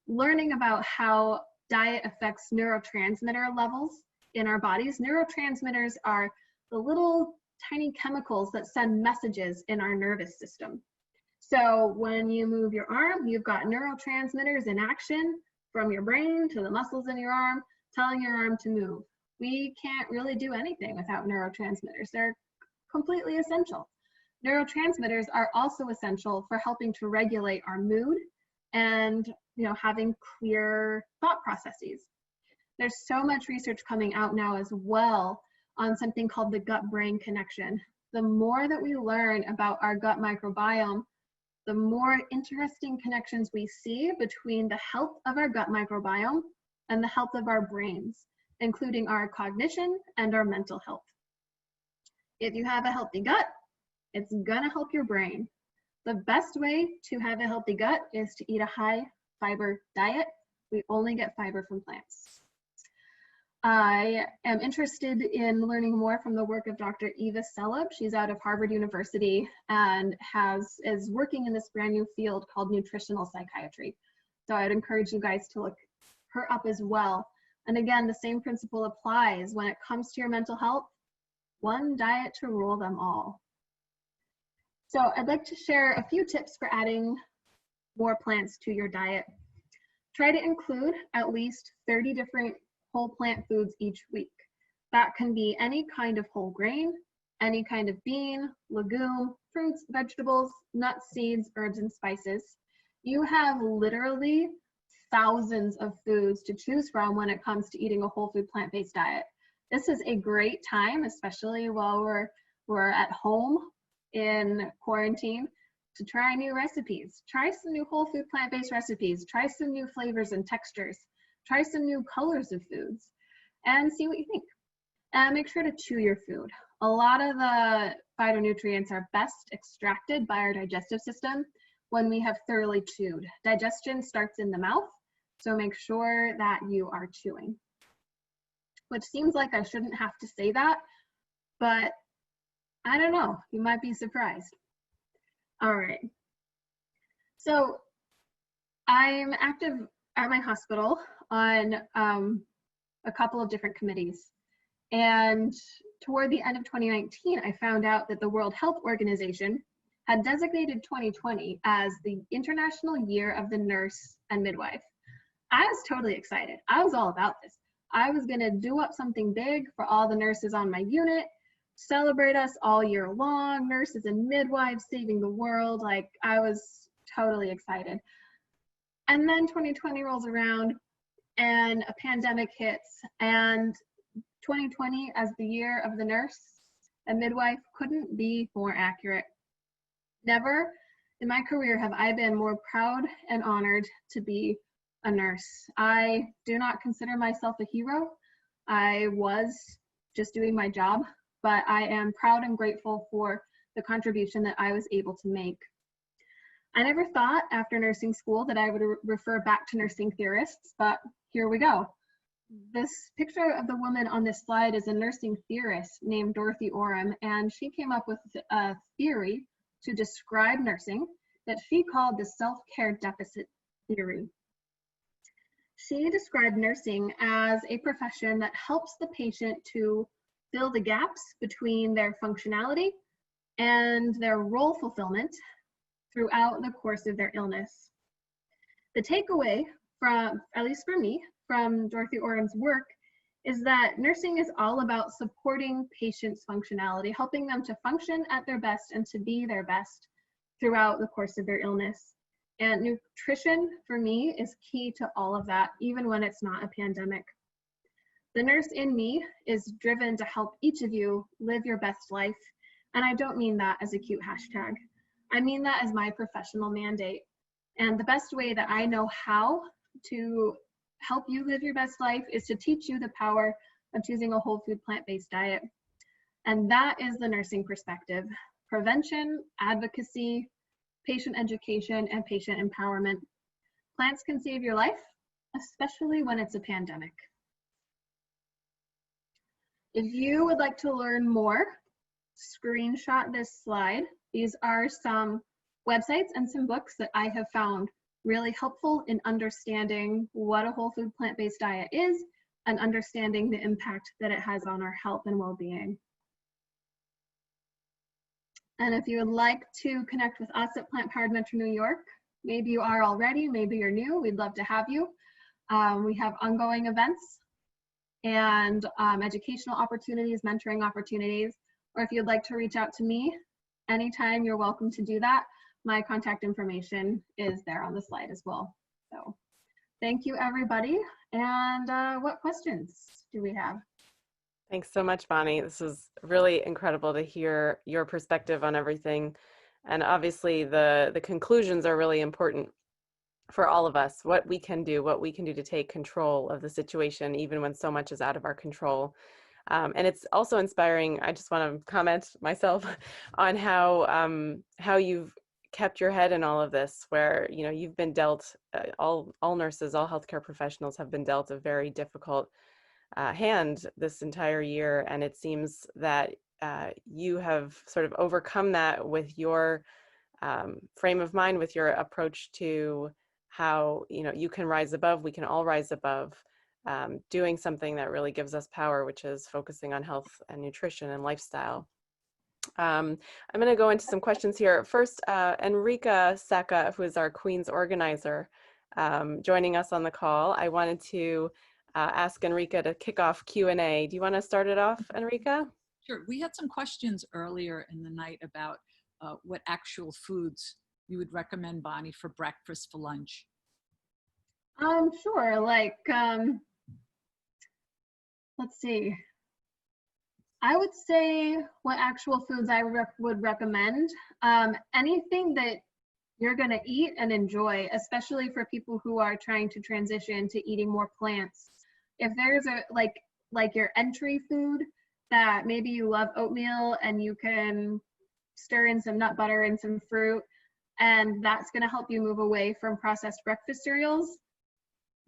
learning about how diet affects neurotransmitter levels in our bodies. Neurotransmitters are the little tiny chemicals that send messages in our nervous system. So when you move your arm, you've got neurotransmitters in action from your brain to the muscles in your arm, telling your arm to move. We can't really do anything without neurotransmitters. They're completely essential. Neurotransmitters are also essential for helping to regulate our mood and having clear thought processes. There's so much research coming out now as well on something called the gut-brain connection. The more that we learn about our gut microbiome, the more interesting connections we see between the health of our gut microbiome and the health of our brains, including our cognition and our mental health. If you have a healthy gut, it's gonna help your brain. The best way to have a healthy gut is to eat a high fiber diet. We only get fiber from plants. I am interested in learning more from the work of Dr. Eva Selab. She's out of Harvard University and is working in this brand new field called nutritional psychiatry. So I'd encourage you guys to look her up as well. And again, the same principle applies when it comes to your mental health. One diet to rule them all. So I'd like to share a few tips for adding more plants to your diet. Try to include at least 30 different whole plant foods each week. That can be any kind of whole grain, any kind of bean, legume, fruits, vegetables, nuts, seeds, herbs, and spices. You have literally thousands of foods to choose from when it comes to eating a whole food plant-based diet. This is a great time, especially while we're at home in quarantine, to try new recipes. Try some new whole food plant-based recipes. Try some new flavors and textures. Try some new colors of foods and see what you think. And make sure to chew your food. A lot of the phytonutrients are best extracted by our digestive system when we have thoroughly chewed. Digestion starts in the mouth, so make sure that you are chewing. Which seems like I shouldn't have to say that, but I don't know, you might be surprised. All right, so I'm active at my hospital on a couple of different committees. And toward the end of 2019, I found out that the World Health Organization had designated 2020 as the International Year of the Nurse and Midwife. I was totally excited. I was all about this. I was gonna do up something big for all the nurses on my unit celebrate us all year long, nurses and midwives saving the world. Like, I was totally excited. And then 2020 rolls around and a pandemic hits, and 2020 as the year of the nurse and midwife couldn't be more accurate. Never in my career have I been more proud and honored to be a nurse. I do not consider myself a hero. I was just doing my job, but I am proud and grateful for the contribution that I was able to make. I never thought after nursing school that I would refer back to nursing theorists, but here we go. This picture of the woman on this slide is a nursing theorist named Dorothy Orem, and she came up with a theory to describe nursing that she called the self-care deficit theory. She described nursing as a profession that helps the patient to fill the gaps between their functionality and their role fulfillment throughout the course of their illness. The takeaway from, at least for me, from Dorothy Orem's work is that nursing is all about supporting patients' functionality, helping them to function at their best and to be their best throughout the course of their illness. And nutrition, for me, is key to all of that, even when it's not a pandemic. The nurse in me is driven to help each of you live your best life. And I don't mean that as a cute hashtag. I mean that as my professional mandate. And the best way that I know how to help you live your best life is to teach you the power of choosing a whole food plant-based diet. And that is the nursing perspective: prevention, advocacy, patient education, and patient empowerment. Plants can save your life, especially when it's a pandemic. If you would like to learn more, screenshot this slide. These are some websites and some books that I have found really helpful in understanding what a whole food plant-based diet is and understanding the impact that it has on our health and well-being. And if you would like to connect with us at Plant Powered Metro New York, maybe you are already, maybe you're new, we'd love to have you. We have ongoing events and educational opportunities, mentoring opportunities, or if you'd like to reach out to me anytime, you're welcome to do that. My contact information is there on the slide as well. So thank you, everybody. And what questions do we have? Thanks so much, Bonnie. This is really incredible to hear your perspective on everything. And obviously the conclusions are really important for all of us, what we can do to take control of the situation, even when so much is out of our control. And it's also inspiring. I just want to comment myself on how you've kept your head in all of this, where, you know, you've been dealt, all nurses, all healthcare professionals have been dealt a very difficult hand this entire year. And it seems that you have sort of overcome that with your frame of mind, with your approach to how, you know, you can rise above, we can all rise above, doing something that really gives us power, which is focusing on health and nutrition and lifestyle. I'm going to go into some questions here. First, Enrica Sacca, who is our Queens organizer, joining us on the call. I wanted to ask Enrica to kick off Q&A. Do you want to start it off, Enrica? Sure. We had some questions earlier in the night about what actual foods you would recommend, Bonnie, for breakfast, for lunch. Sure. Like, let's see. I would say what actual foods I would recommend. Anything that you're going to eat and enjoy, especially for people who are trying to transition to eating more plants. If there's a like your entry food that maybe you love oatmeal and you can stir in some nut butter and some fruit, and that's going to help you move away from processed breakfast cereals,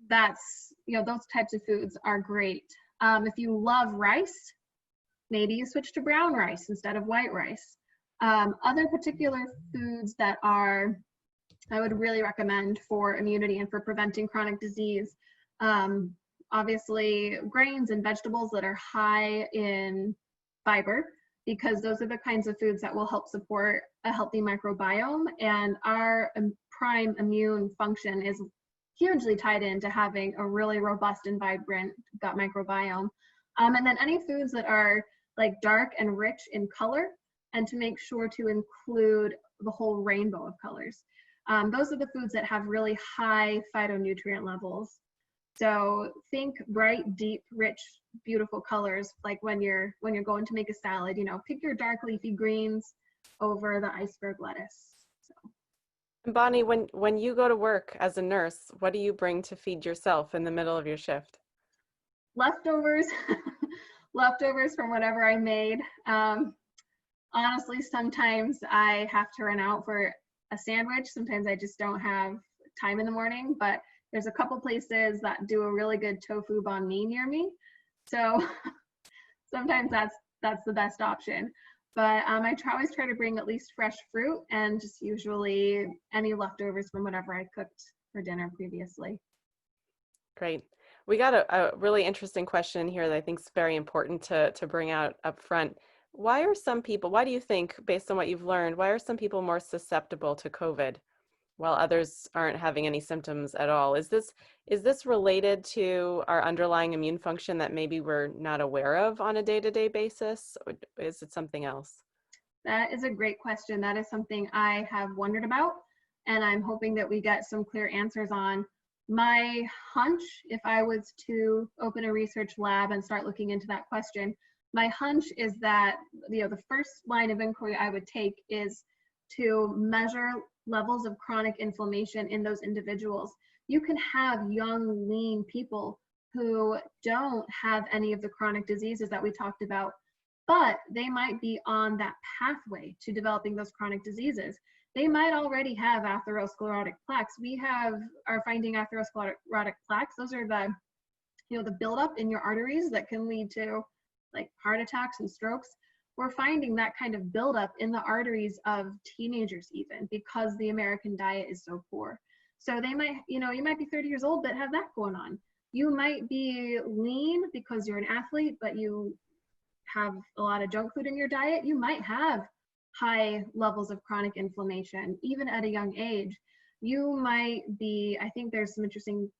that's, you know, those types of foods are great. If you love rice, maybe you switch to brown rice instead of white rice. Other particular foods that I would really recommend for immunity and for preventing chronic disease, obviously grains and vegetables that are high in fiber, because those are the kinds of foods that will help support a healthy microbiome, and our prime immune function is hugely tied into having a really robust and vibrant gut microbiome. And then any foods that are like dark and rich in color, and to make sure to include the whole rainbow of colors. Those are the foods that have really high phytonutrient levels. So think bright, deep, rich, beautiful colors, like when you're going to make a salad, you know, pick your dark leafy greens over the iceberg lettuce. So. Bonnie, when you go to work as a nurse, what do you bring to feed yourself in the middle of your shift? Leftovers, leftovers from whatever I made. Honestly, sometimes I have to run out for a sandwich. Sometimes I just don't have time in the morning, but there's a couple places that do a really good tofu banh mi near me. So sometimes that's the best option. But I always try to bring at least fresh fruit and just usually any leftovers from whatever I cooked for dinner previously. Great. We got a really interesting question here that I think is very important to bring out up front. Why do you think, based on what you've learned, why are some people more susceptible to COVID while others aren't having any symptoms at all? Is this related to our underlying immune function that maybe we're not aware of on a day-to-day basis? Or is it something else? That is a great question. That is something I have wondered about, and I'm hoping that we get some clear answers on. My hunch, if I was to open a research lab and start looking into that question, my hunch is that, you know, the first line of inquiry I would take is to measure levels of chronic inflammation in those individuals. You can have young, lean people who don't have any of the chronic diseases that we talked about, but they might be on that pathway to developing those chronic diseases. They might already have atherosclerotic plaques. We are finding atherosclerotic plaques. Those are the, you know, the buildup in your arteries that can lead to like heart attacks and strokes. We're finding that kind of buildup in the arteries of teenagers even, because the American diet is so poor. So they might, you know, you might be 30 years old but have that going on. You might be lean because you're an athlete, but you have a lot of junk food in your diet. You might have high levels of chronic inflammation, even at a young age. You might be, I think there's some interesting,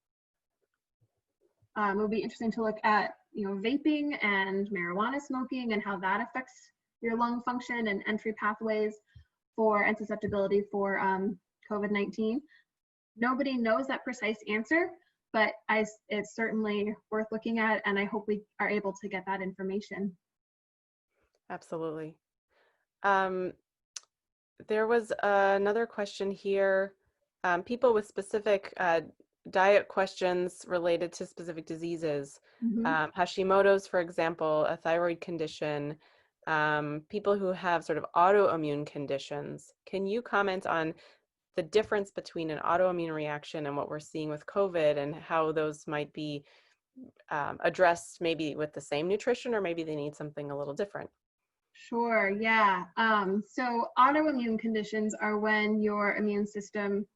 it would be interesting to look at, you know, vaping and marijuana smoking and how that affects your lung function and entry pathways and susceptibility for COVID-19. Nobody knows that precise answer, but it's certainly worth looking at, and I hope we are able to get that information. Absolutely. There was another question here. People with specific diet questions related to specific diseases. Hashimoto's, for example, a thyroid condition, people who have sort of autoimmune conditions. Can you comment on the difference between an autoimmune reaction and what we're seeing with COVID, and how those might be addressed maybe with the same nutrition, or maybe they need something a little different? Sure, yeah. So autoimmune conditions are when your immune system,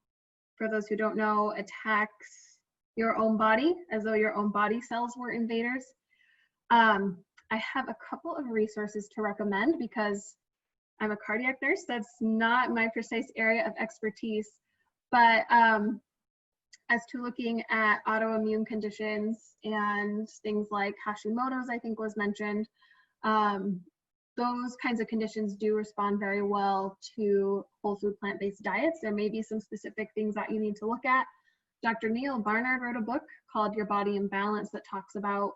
for those who don't know, attacks your own body as though your own body cells were invaders. I have a couple of resources to recommend because I'm a cardiac nurse. That's not my precise area of expertise. But as to looking at autoimmune conditions and things like Hashimoto's, I think was mentioned, those kinds of conditions do respond very well to whole food plant-based diets. There may be some specific things that you need to look at. Dr. Neil Barnard wrote a book called Your Body in Balance that talks about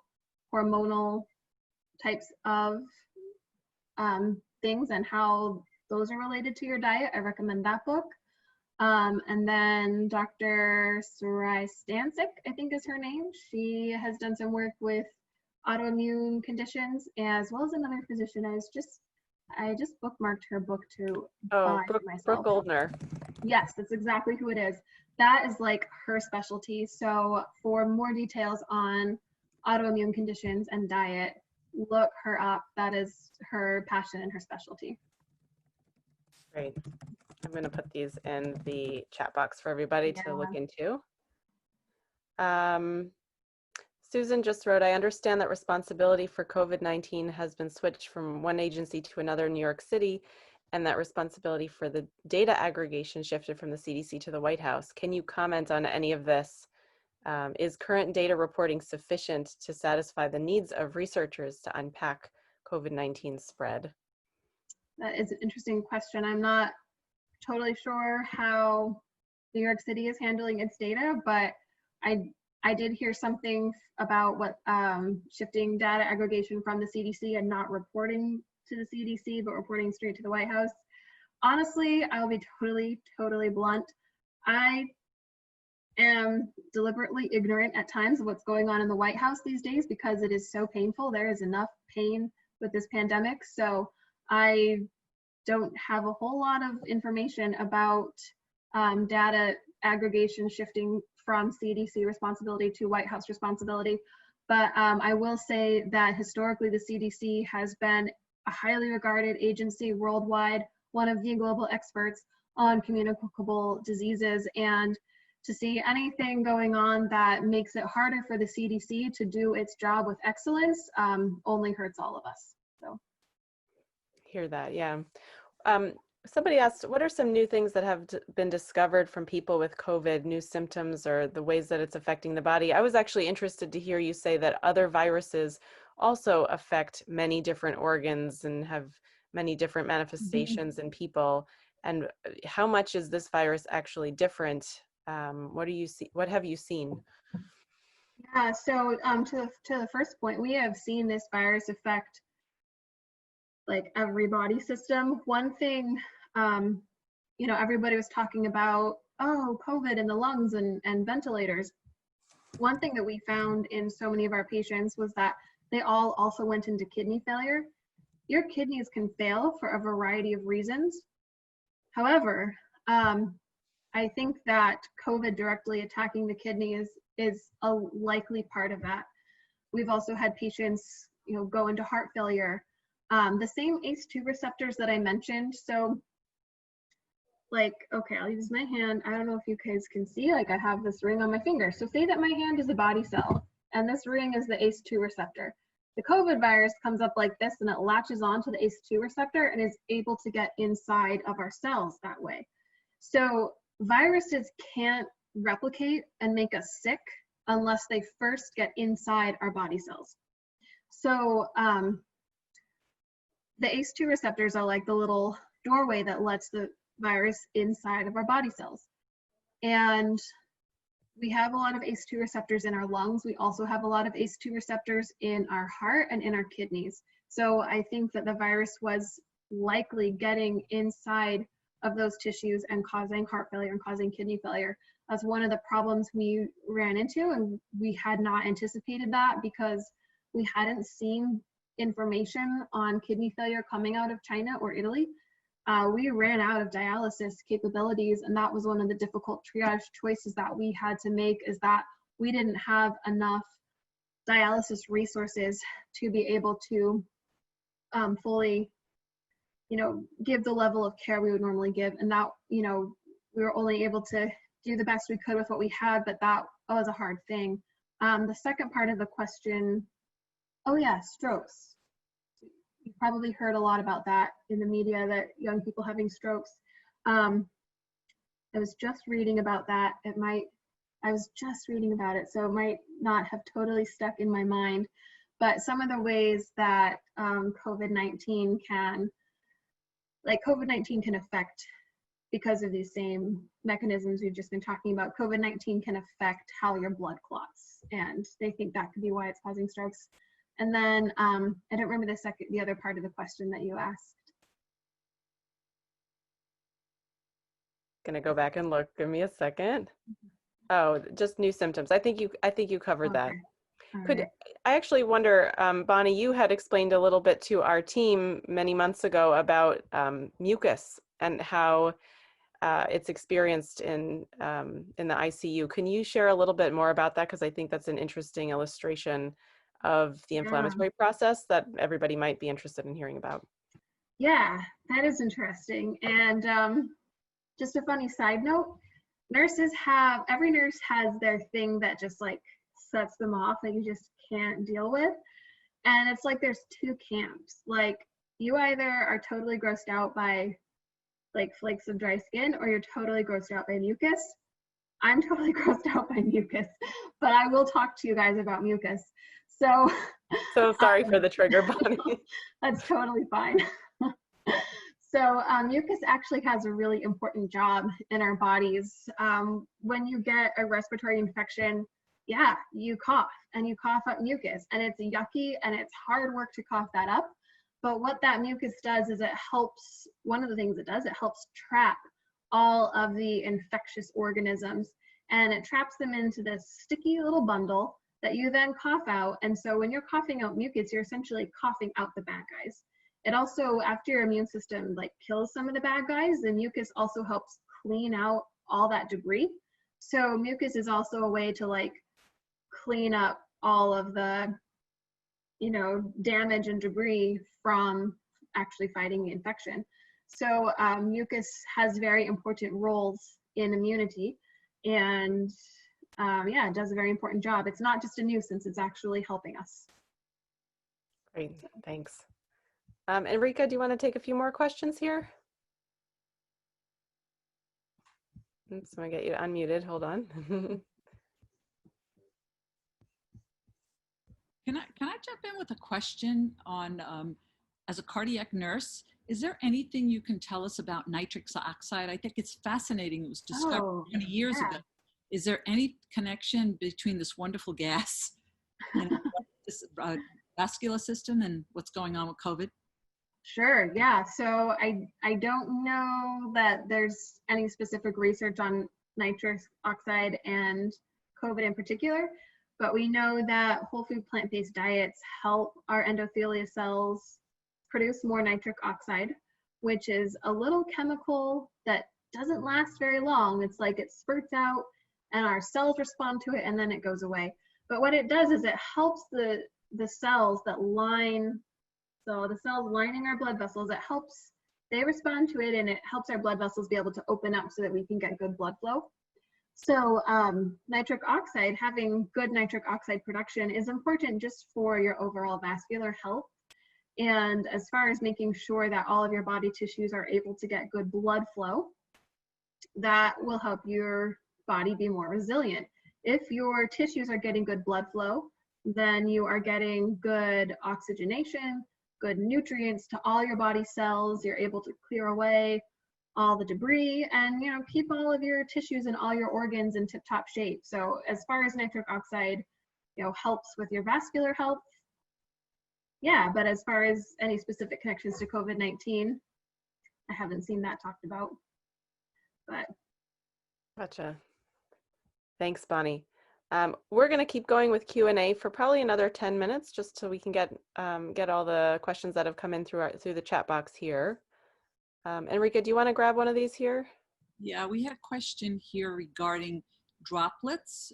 hormonal types of things and how those are related to your diet. I recommend that book. And then Dr. Sarai Stancic, I think is her name. She has done some work with autoimmune conditions, as well as another physician. I just bookmarked her book to buy myself. Brooke Goldner. Yes, that's exactly who it is. That is like her specialty. So for more details on autoimmune conditions and diet, look her up. That is her passion and her specialty. Great. I'm going to put these in the chat box for everybody to look into. Susan just wrote, I understand that responsibility for COVID-19 has been switched from one agency to another in New York City, and that responsibility for the data aggregation shifted from the CDC to the White House. Can you comment on any of this? Is current data reporting sufficient to satisfy the needs of researchers to unpack COVID-19 spread? That is an interesting question. I'm not totally sure how New York City is handling its data, but I did hear something about what shifting data aggregation from the CDC and not reporting to the CDC, but reporting straight to the White House. Honestly, I'll be totally blunt. I am deliberately ignorant at times of what's going on in the White House these days because it is so painful. There is enough pain with this pandemic. So I don't have a whole lot of information about data aggregation shifting from CDC responsibility to White House responsibility. But I will say that historically the CDC has been a highly regarded agency worldwide, one of the global experts on communicable diseases, and to see anything going on that makes it harder for the CDC to do its job with excellence only hurts all of us. So, Hear that, yeah. Somebody asked, what are some new things that have been discovered from people with COVID, new symptoms or the ways that it's affecting the body? I was actually interested to hear you say that other viruses also affect many different organs and have many different manifestations in people. And how much is this virus actually different? What do you see? What have you seen? yeah, so to the first point, we have seen this virus affect like every body system. One thing, you know, everybody was talking about, oh, COVID and the lungs and ventilators. One thing that we found in so many of our patients was that they all also went into kidney failure. Your kidneys can fail for a variety of reasons. However, I think that COVID directly attacking the kidney is a likely part of that. We've also had patients, you know, go into heart failure. The same ACE2 receptors that I mentioned. So like, okay, I'll use my hand. I don't know if you guys can see, like I have this ring on my finger. So say that my hand is a body cell and this ring is the ACE2 receptor. The COVID virus comes up like this and it latches onto the ACE2 receptor and is able to get inside of our cells that way. So viruses can't replicate and make us sick unless they first get inside our body cells. So the ACE2 receptors are like the little doorway that lets the virus inside of our body cells. And we have a lot of ACE2 receptors in our lungs. We also have a lot of ACE2 receptors in our heart and in our kidneys. So I think that the virus was likely getting inside of those tissues and causing heart failure and causing kidney failure. That's one of the problems we ran into, and we had not anticipated that because we hadn't seen information on kidney failure coming out of China or Italy. We ran out of dialysis capabilities, and that was one of the difficult triage choices that we had to make, is that we didn't have enough dialysis resources to be able to fully, you know, give the level of care we would normally give. And that, you know, we were only able to do the best we could with what we had, but that was a hard thing. The second part of the question, oh yeah, strokes. You probably heard a lot about that in the media, that young people having strokes. I was just reading about that. I was just reading about it, so it might not have totally stuck in my mind, but some of the ways that COVID-19 can affect, because of these same mechanisms we've just been talking about, COVID-19 can affect how your blood clots, and they think that could be why it's causing strokes. And then I don't remember the other part of the question that you asked. Gonna go back and look. Give me a second. Oh, just new symptoms. I think you covered that. Right. I actually wonder, Bonnie, you had explained a little bit to our team many months ago about mucus and how it's experienced in the ICU. Can you share a little bit more about that? Because I think that's an interesting illustration of the inflammatory process that everybody might be interested in hearing about. Yeah, that is interesting. And just a funny side note, every nurse has their thing that just like sets them off that you just can't deal with. And it's like there's two camps. Like, you either are totally grossed out by like flakes of dry skin, or you're totally grossed out by mucus. I'm totally grossed out by mucus, but I will talk to you guys about mucus. So So sorry for the trigger, Bonnie. That's totally fine. So mucus actually has a really important job in our bodies. When you get a respiratory infection, yeah, you cough and you cough up mucus, and it's yucky and it's hard work to cough that up. But what that mucus does is it helps, one of the things it does, it helps trap all of the infectious organisms, and it traps them into this sticky little bundle that you then cough out. And so when you're coughing out mucus, you're essentially coughing out the bad guys. It also, after your immune system like kills some of the bad guys, the mucus also helps clean out all that debris. So mucus is also a way to like clean up all of the, you know, damage and debris from actually fighting the infection. So mucus has very important roles in immunity, and yeah, it does a very important job. It's not just a nuisance, it's actually helping us. Great, thanks. Enrica, do you want to take a few more questions here? Oops, I'm gonna get you unmuted, hold on. Can I jump in with a question on, as a cardiac nurse, is there anything you can tell us about nitric oxide? I think it's fascinating. It was discovered 20 years ago. Is there any connection between this wonderful gas and this vascular system and what's going on with COVID? Sure, yeah. So I don't know that there's any specific research on nitric oxide and COVID in particular, but we know that whole food plant-based diets help our endothelial cells produce more nitric oxide, which is a little chemical that doesn't last very long. It's like it spurts out and our cells respond to it and then it goes away. But what it does is it helps the cells that line, so the cells lining our blood vessels, it helps, they respond to it, and it helps our blood vessels be able to open up so that we can get good blood flow. So nitric oxide, having good nitric oxide production is important just for your overall vascular health. And as far as making sure that all of your body tissues are able to get good blood flow, that will help your body be more resilient. If your tissues are getting good blood flow, then you are getting good oxygenation, good nutrients to all your body cells. You're able to clear away all the debris and, you know, keep all of your tissues and all your organs in tip-top shape. So as far as nitric oxide, you know, helps with your vascular health, yeah, but as far as any specific connections to COVID-19, I haven't seen that talked about, but. Gotcha. Thanks, Bonnie. We're going to keep going with Q&A for probably another 10 minutes, just so we can get all the questions that have come in through the chat box here. Enrica, do you want to grab one of these here? Yeah, we had a question here regarding droplets.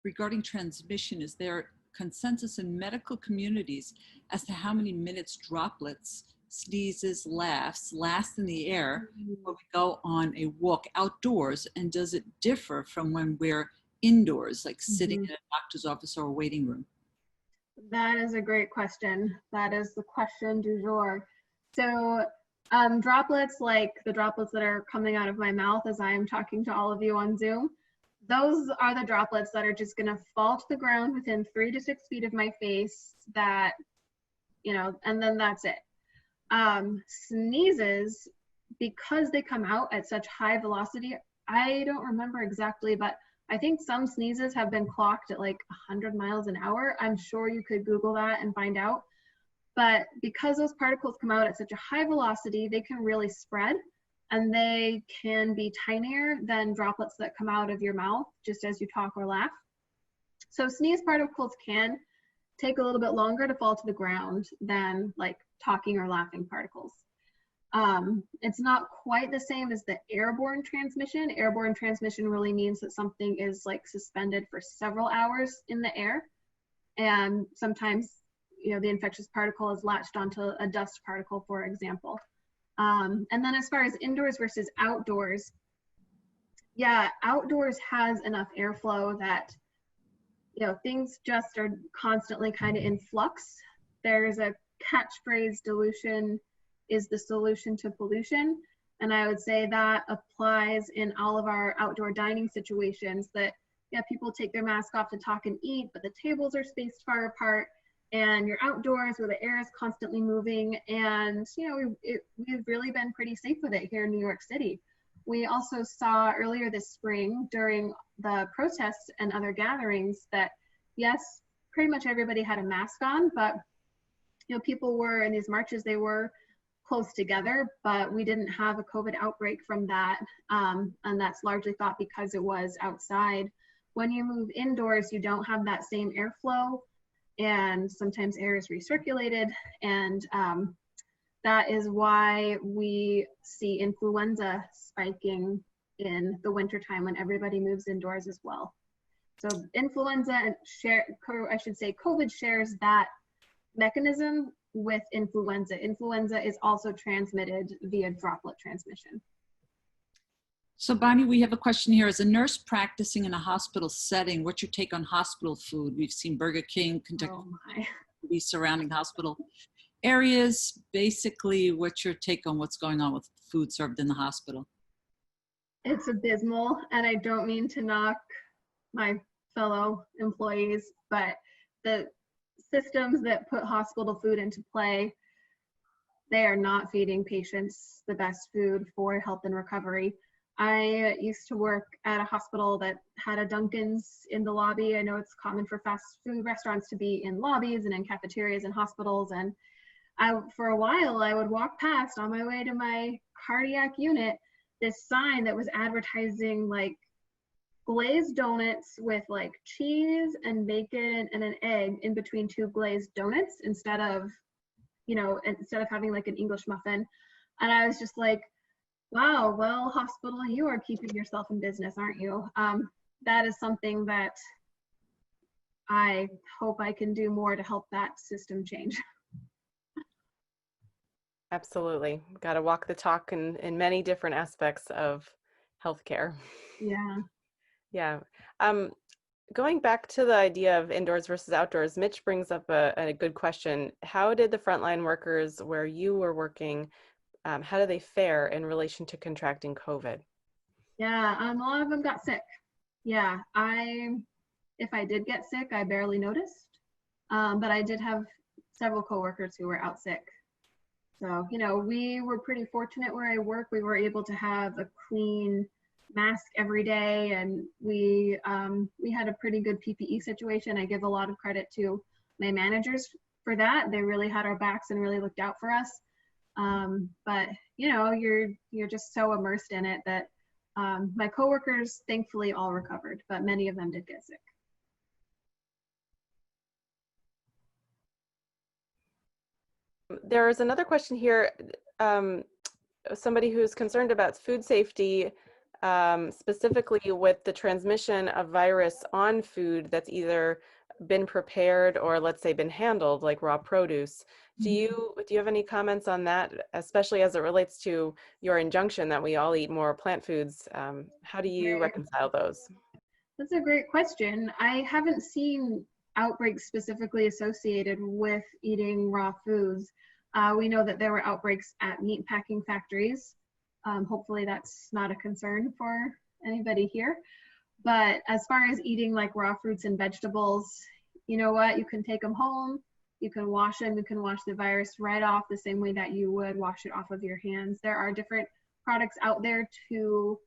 Regarding transmission, is there consensus in medical communities as to how many minutes droplets, sneezes, laughs last in the air when we go on a walk outdoors? And does it differ from when we're indoors, like sitting in a doctor's office or a waiting room? That is a great question. That is the question du jour. So droplets, like the droplets that are coming out of my mouth as I am talking to all of you on Zoom, those are the droplets that are just going to fall to the ground within 3 to 6 feet of my face, that, you know, and then that's it. Sneezes, because they come out at such high velocity, I don't remember exactly, but I think some sneezes have been clocked at like 100 miles an hour. I'm sure you could Google that and find out. But because those particles come out at such a high velocity, they can really spread, and they can be tinier than droplets that come out of your mouth just as you talk or laugh. So sneeze particles can take a little bit longer to fall to the ground than like talking or laughing particles. It's not quite the same as the airborne transmission. Airborne transmission really means that something is like suspended for several hours in the air. And sometimes, you know, the infectious particle is latched onto a dust particle, for example. And then as far as indoors versus outdoors, yeah, outdoors has enough airflow that, you know, things just are constantly kind of in flux. There's a catchphrase, dilution is the solution to pollution. And I would say that applies in all of our outdoor dining situations that, yeah, people take their mask off to talk and eat, but the tables are spaced far apart and you're outdoors where the air is constantly moving. And, you know, we've really been pretty safe with it here in New York City. We also saw earlier this spring during the protests and other gatherings that, yes, pretty much everybody had a mask on, but, you know, people were in these marches, they were close together, but we didn't have a COVID outbreak from that. And that's largely thought because it was outside. When you move indoors, you don't have that same airflow, and sometimes air is recirculated. And that is why we see influenza spiking in the wintertime when everybody moves indoors as well. So influenza and COVID shares that mechanism with influenza. Influenza is also transmitted via droplet transmission. So Bonnie, we have a question here. As a nurse practicing in a hospital setting, what's your take on hospital food? We've seen Burger King, Kentucky, the surrounding hospital areas. Basically, what's your take on what's going on with food served in the hospital? It's abysmal, and I don't mean to knock my fellow employees, but the systems that put hospital food into play, they are not feeding patients the best food for health and recovery. I used to work at a hospital that had a Dunkin's in the lobby. I know it's common for fast food restaurants to be in lobbies and in cafeterias and hospitals. And for a while, I would walk past on my way to my cardiac unit, this sign that was advertising like glazed donuts with like cheese and bacon and an egg in between two glazed donuts instead of having like an English muffin. And I was just like, wow, well, hospital, you are keeping yourself in business, aren't you? That is something that I hope I can do more to help that system change. Absolutely. Got to walk the talk in many different aspects of healthcare. Yeah. Yeah. Going back to the idea of indoors versus outdoors, Mitch brings up a good question. How did the frontline workers where you were working, how do they fare in relation to contracting COVID? Yeah, a lot of them got sick. Yeah, if I did get sick, I barely noticed. But I did have several coworkers who were out sick. So, you know, we were pretty fortunate where I work. We were able to have a clean mask every day, and we had a pretty good PPE situation. I give a lot of credit to my managers for that. They really had our backs and really looked out for us. But you know, you're just so immersed in it that my coworkers thankfully all recovered, but many of them did get sick. There's another question here. Somebody who's concerned about food safety, specifically with the transmission of virus on food that's either been prepared or, let's say, been handled, like raw produce. Do you have any comments on that, especially as it relates to your injunction that we all eat more plant foods? How do you reconcile those? That's a great question. I haven't seen outbreaks specifically associated with eating raw foods. We know that there were outbreaks at meat packing factories. Hopefully that's not a concern for anybody here. But as far as eating like raw fruits and vegetables, you know what? You can take them home. You can wash them. You can wash the virus right off the same way that you would wash it off of your hands. There are different products out there to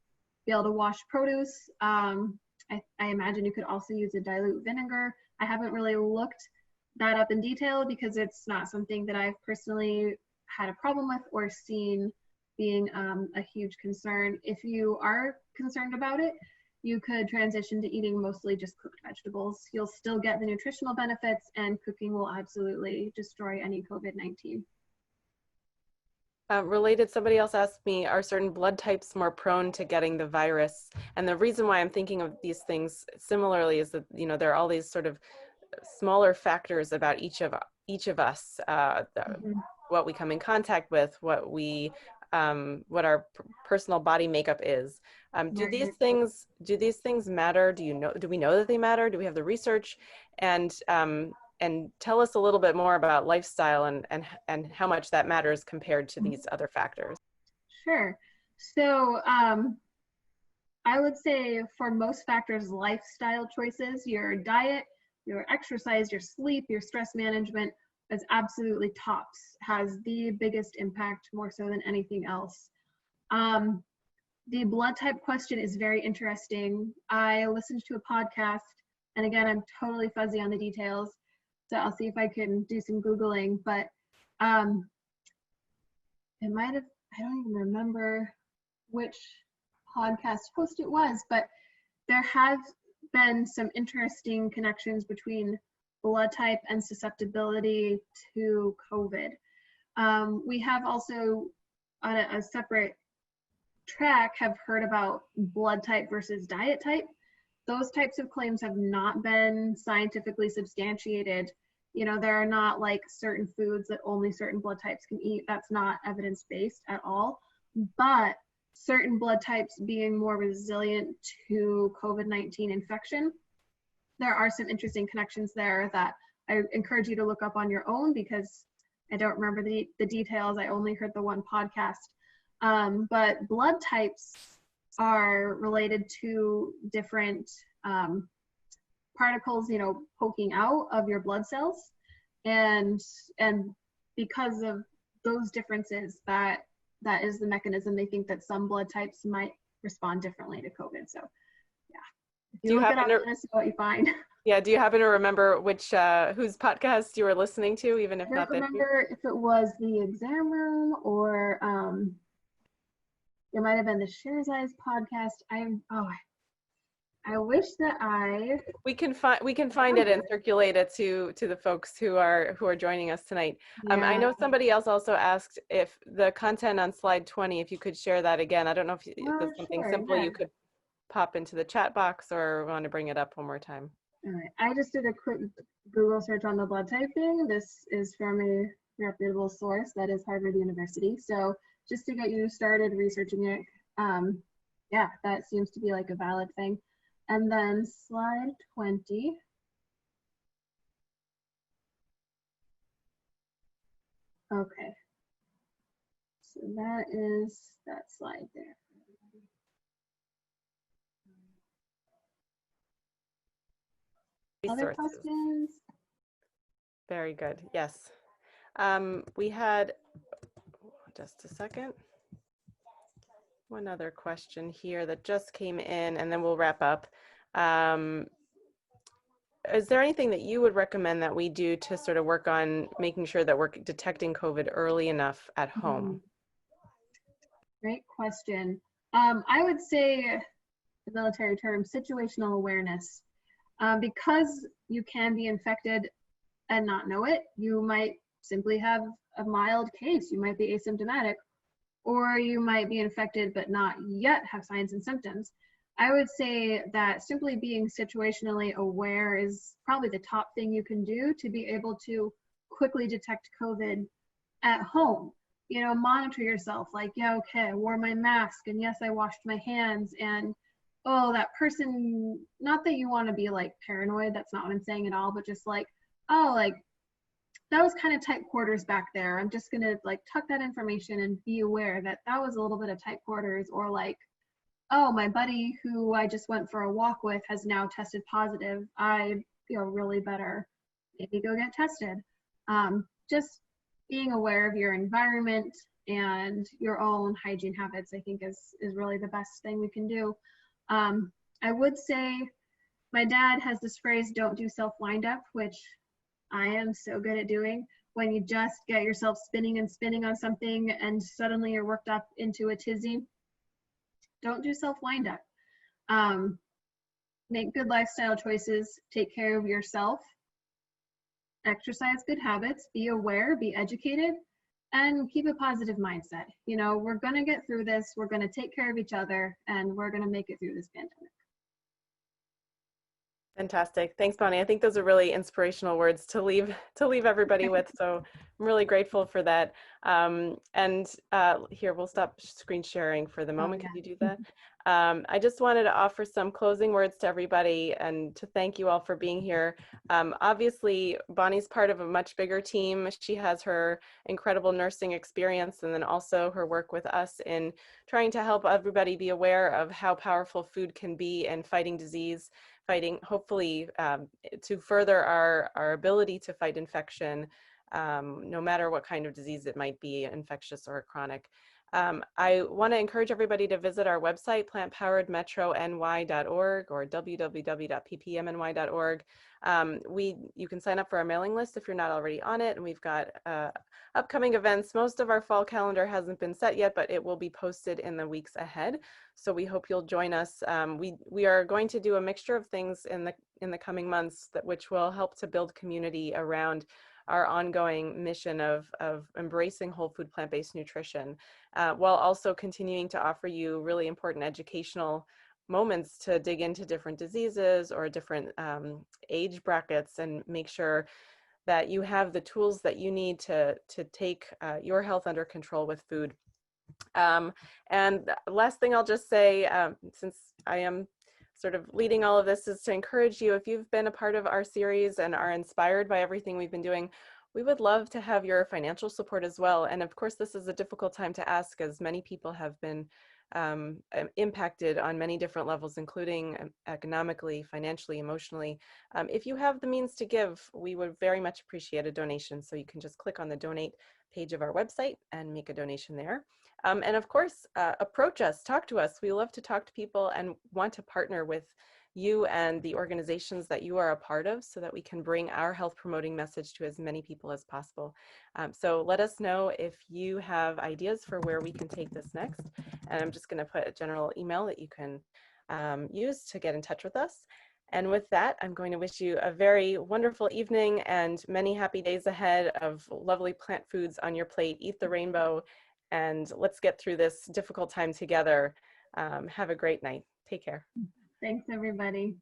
be able to wash produce. I imagine you could also use a dilute vinegar. I haven't really looked that up in detail because it's not something that I've personally had a problem with or seen being a huge concern. If you are concerned about it, you could transition to eating mostly just cooked vegetables. You'll still get the nutritional benefits, and cooking will absolutely destroy any COVID-19. Related, somebody else asked me, are certain blood types more prone to getting the virus? And the reason why I'm thinking of these things similarly is that, you know, there are all these sort of smaller factors about each of us, what we come in contact with, what our personal body makeup is. Do these things matter? Do we know that they matter? Do we have the research? And tell us a little bit more about lifestyle and how much that matters compared to these other factors. Sure. So I would say for most factors, lifestyle choices, your diet, your exercise, your sleep, your stress management is absolutely tops, has the biggest impact more so than anything else. The blood type question is very interesting. I listened to a podcast, and again, I'm totally fuzzy on the details, so I'll see if I can do some Googling, but it might have, I don't even remember which podcast host it was, but there have been some interesting connections between blood type and susceptibility to COVID. We have also, on a separate track, have heard about blood type versus diet type. Those types of claims have not been scientifically substantiated. You know, there are not like certain foods that only certain blood types can eat. That's not evidence-based at all. But certain blood types being more resilient to COVID-19 infection, there are some interesting connections there that I encourage you to look up on your own, because I don't remember the details. I only heard the one podcast. But blood types are related to different particles, you know, poking out of your blood cells. And because of those differences, that is the mechanism. They think that some blood types might respond differently to COVID. So yeah, if you look it up, this is what you find. Yeah, do you happen to remember which whose podcast you were listening to, even if I not don't remember if it was the Exam Room or it might have been the Sharezize podcast. I wish that we can find it and circulate it to the folks who are joining us tonight. Yeah. I know somebody else also asked if the content on slide 20, if you could share that again. I don't know if there's something sure, simple yeah. you could pop into the chat box, or want to bring it up one more time. All right, I just did a quick Google search on the blood typing. This is from a reputable source, that is Harvard University. So just to get you started researching it, yeah, that seems to be like a valid thing. And then slide 20. Okay, so that is that slide there. Other questions? Very good. Yes. We had, just a second, one other question here that just came in, and then we'll wrap up. Is there anything that you would recommend that we do to sort of work on making sure that we're detecting COVID early enough at home? Great question. I would say, the military term, situational awareness. Because you can be infected and not know it, you might simply have a mild case. You might be asymptomatic, or you might be infected but not yet have signs and symptoms. I would say that simply being situationally aware is probably the top thing you can do to be able to quickly detect COVID at home. You know, monitor yourself, like, yeah, okay, I wore my mask, and yes, I washed my hands, and oh, that person, not that you want to be like paranoid, that's not what I'm saying at all, but just like, oh, like that was kind of tight quarters back there. I'm just going to like tuck that information and be aware that that was a little bit of tight quarters. Or like, oh, my buddy who I just went for a walk with has now tested positive. I feel really better. Maybe go get tested. Just being aware of your environment and your own hygiene habits, I think is really the best thing we can do. I would say my dad has this phrase, don't do self wind up, which I am so good at doing. When you just get yourself spinning and spinning on something and suddenly you're worked up into a tizzy, don't do self wind up. Make good lifestyle choices, take care of yourself, exercise good habits, be aware, be educated, and keep a positive mindset. You know, we're going to get through this, we're going to take care of each other, and we're going to make it through this pandemic. Fantastic. Thanks, Bonnie. I think those are really inspirational words to leave everybody with. So I'm really grateful for that. Here, we'll stop screen sharing for the moment. Could you do that? I just wanted to offer some closing words to everybody and to thank you all for being here. Obviously, Bonnie's part of a much bigger team. She has her incredible nursing experience and then also her work with us in trying to help everybody be aware of how powerful food can be in fighting disease, hopefully to further our ability to fight infection, no matter what kind of disease it might be, infectious or chronic. I want to encourage everybody to visit our website, plantpoweredmetrony.org or www.ppmny.org. You can sign up for our mailing list if you're not already on it, and we've got upcoming events. Most of our fall calendar hasn't been set yet, but it will be posted in the weeks ahead. So we hope you'll join us. We are going to do a mixture of things in the coming months which will help to build community around our ongoing mission of embracing whole food plant-based nutrition, while also continuing to offer you really important educational moments to dig into different diseases or different age brackets and make sure that you have the tools that you need to take your health under control with food. And last thing I'll just say, since I am sort of leading all of this, is to encourage you, if you've been a part of our series and are inspired by everything we've been doing, we would love to have your financial support as well. And of course, this is a difficult time to ask, as many people have been impacted on many different levels, including economically, financially, emotionally. If you have the means to give, we would very much appreciate a donation. So you can just click on the donate page of our website and make a donation there. And of course, approach us, talk to us. We love to talk to people and want to partner with you and the organizations that you are a part of so that we can bring our health promoting message to as many people as possible. So let us know if you have ideas for where we can take this next. And I'm just going to put a general email that you can use to get in touch with us. And with that, I'm going to wish you a very wonderful evening and many happy days ahead of lovely plant foods on your plate. Eat the rainbow, and let's get through this difficult time together. Have a great night. Take care. Thanks, everybody.